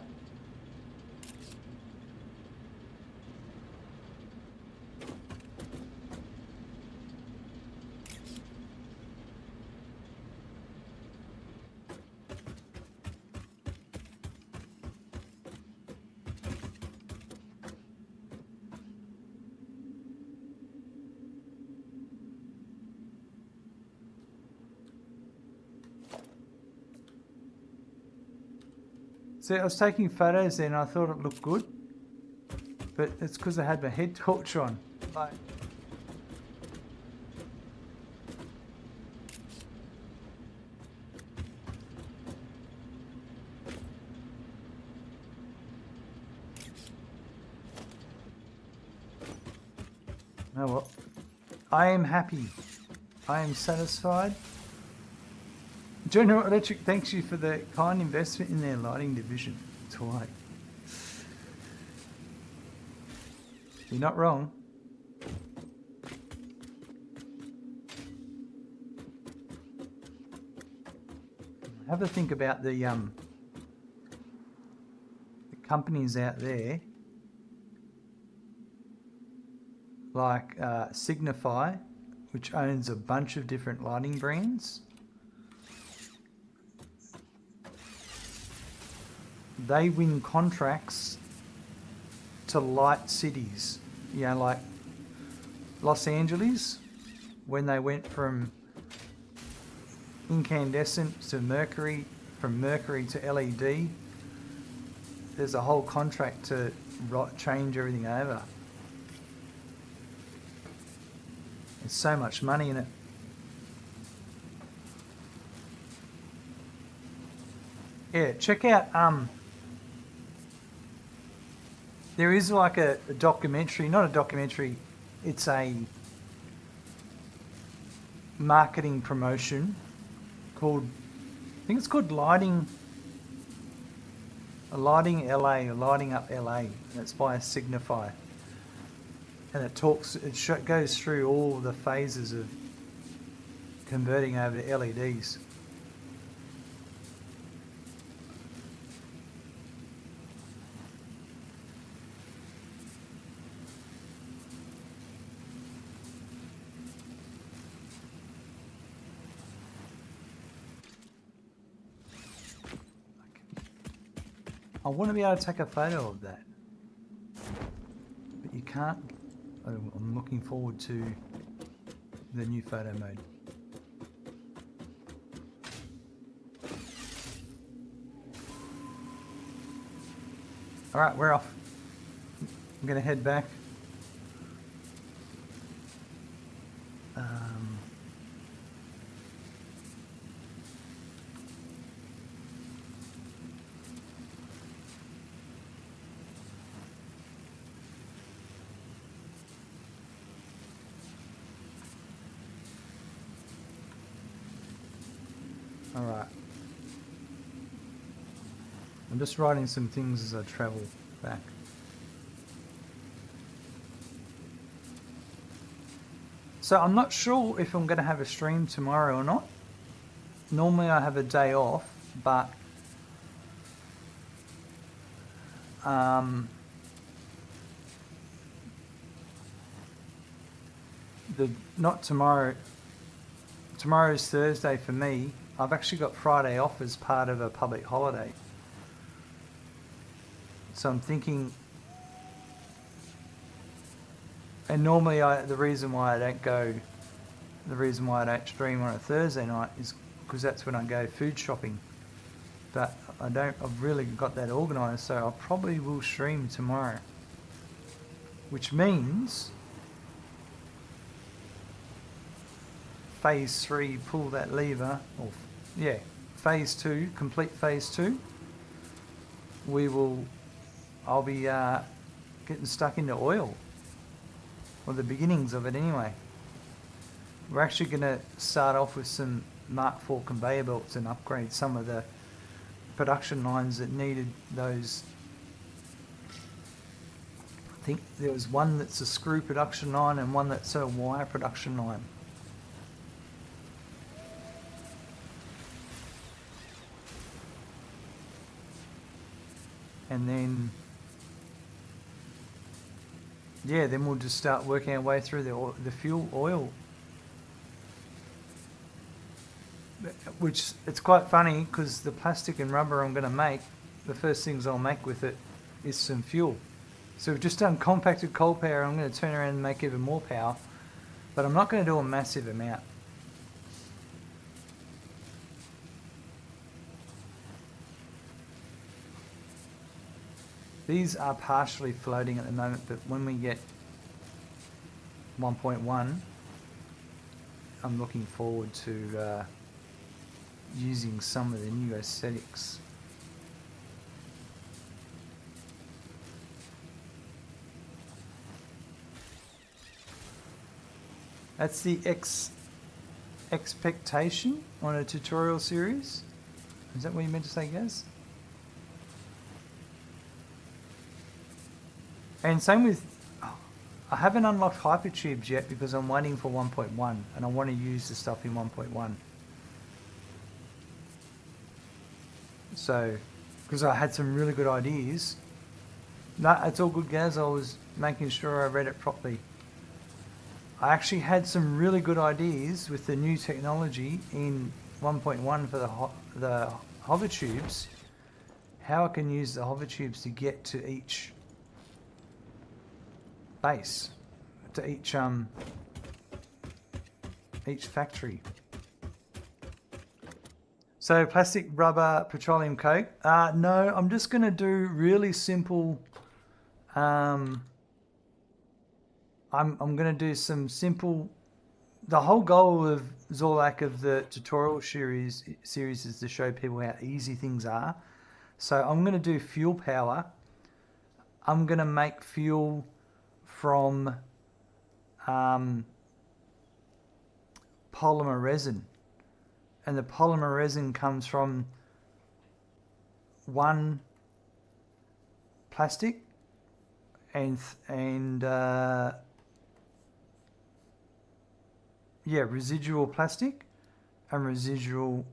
See, I was taking photos then, I thought it looked good, but it's because I had my head torch on. Like, oh well, I am happy. I am satisfied. General Electric thanks you for the kind investment in their lighting division. It's all right. You're not wrong. Have a think about the companies out there like Signify, which owns a bunch of different lighting brands. They win contracts to light cities, you know, like Los Angeles, when they went from incandescent to mercury, from mercury to LED. There's a whole contract to change everything over. There's so much money in it. Yeah, check out there is like a documentary, not a documentary, it's a marketing promotion called, I think it's called Lighting LA, or Lighting Up LA, and it's by Signify. And it goes through all the phases of converting over to LEDs. I want to be able to take a photo of that, but you can't. I'm looking forward to the new photo mode. All right, we're off. I'm going to head back. All right. I'm just writing some things as I travel back. So I'm not sure if I'm going to have a stream tomorrow or not. Normally I have a day off, but not tomorrow. Tomorrow's Thursday for me. I've actually got Friday off as part of a public holiday. So I'm thinking, and normally the reason why I don't stream on a Thursday night is because that's when I go food shopping. but I've really got that organised, so I probably will stream tomorrow. Which means phase 3, pull that lever, or yeah, phase 2, complete phase 2. I'll be getting stuck into oil, or the beginnings of it anyway. We're actually going to start off with some Mark IV conveyor belts and upgrade some of the production lines that needed those. I think there was one that's a screw production line and one that's a wire production line. And then, yeah, then we'll just start working our way through the fuel oil. Which, it's quite funny because the plastic and rubber I'm going to make, the first things I'll make with it is some fuel. So we've just done compacted coal power. I'm going to turn around and make even more power, but I'm not going to do a massive amount. These are partially floating at the moment, but when we get 1.1, I'm looking forward to using some of the new aesthetics. That's the expectation on a tutorial series. Is that what you meant to say, Gaz? And same with, I haven't unlocked hypertubes yet because I'm waiting for 1.1 and I want to use the stuff in 1.1. So, because I had some really good ideas. No, it's all good, Gaz. I was making sure I read it properly. I actually had some really good ideas with the new technology in 1.1 for the hover tubes. How I can use the hover tubes to get to each base, to each factory. So plastic, rubber, petroleum coke. No, I'm just going to do really simple. I'm going to do some simple. The whole goal of Zorlak of the tutorial series is to show people how easy things are. So I'm going to do fuel power. I'm going to make fuel from polymer resin. And the polymer resin comes from one plastic and residual plastic and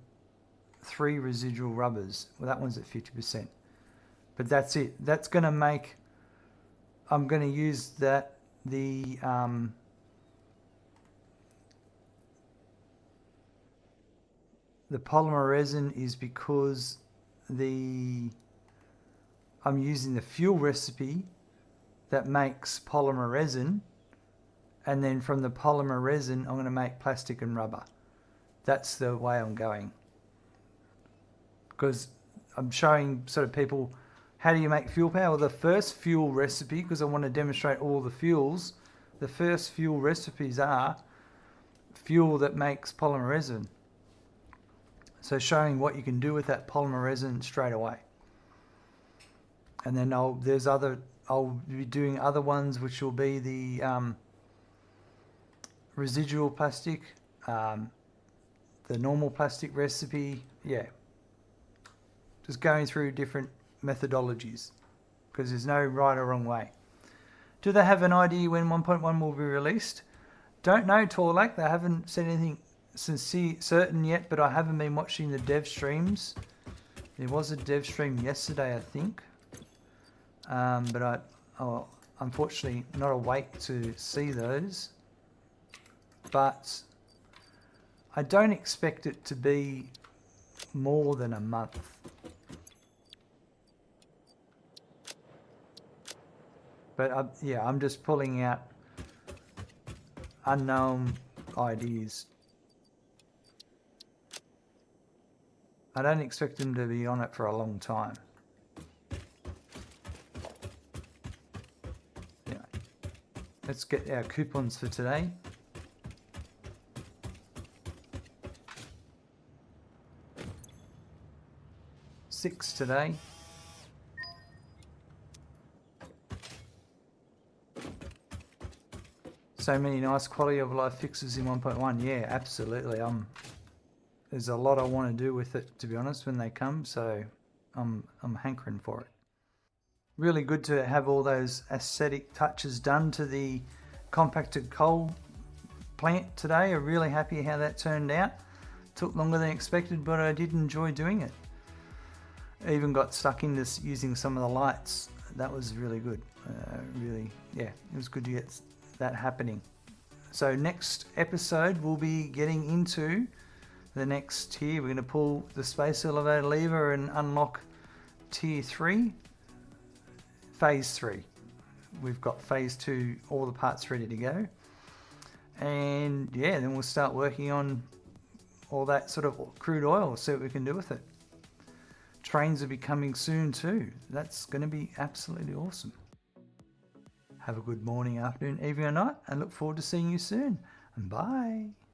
3 residual rubbers. Well, that one's at 50%. But that's it. That's going to make, I'm going to use that, the polymer resin is because I'm using the fuel recipe that makes polymer resin, and then from the polymer resin I'm going to make plastic and rubber. That's the way I'm going, because I'm showing sort of people how do you make fuel power. Well, the first fuel recipe, because I want to demonstrate all the fuels, the first fuel recipes are fuel that makes polymer resin. So showing what you can do with that polymer resin straight away. And then I'll be doing other ones, which will be the residual plastic, the normal plastic recipe. Yeah. Just going through different methodologies, because there's no right or wrong way. Do they have an idea when 1.1 will be released? Don't know, Torlak. They haven't said anything certain yet, but I haven't been watching the dev streams. There was a dev stream yesterday, I think, but unfortunately not awake to see those. But I don't expect it to be more than a month. But yeah, I'm just pulling out unknown ideas. I don't expect them to be on it for a long time. Anyway, let's get our coupons for today. Six today. So many nice quality of life fixes in 1.1. Yeah, absolutely. There's a lot I want to do with it, to be honest, when they come. So I'm hankering for it. Really good to have all those aesthetic touches done to the compacted coal plant today. I'm really happy how that turned out. Took longer than expected, but I did enjoy doing it. I even got stuck into using some of the lights. That was really good. It was good to get that happening. So next episode we'll be getting into the next tier. We're going to pull the space elevator lever and unlock tier 3, phase 3. We've got phase 2, all the parts ready to go, and yeah, then we'll start working on all that sort of crude oil, see what we can do with it. Trains will be coming soon too. That's going to be absolutely awesome. Have a good morning, afternoon, evening or night, and look forward to seeing you soon. And bye.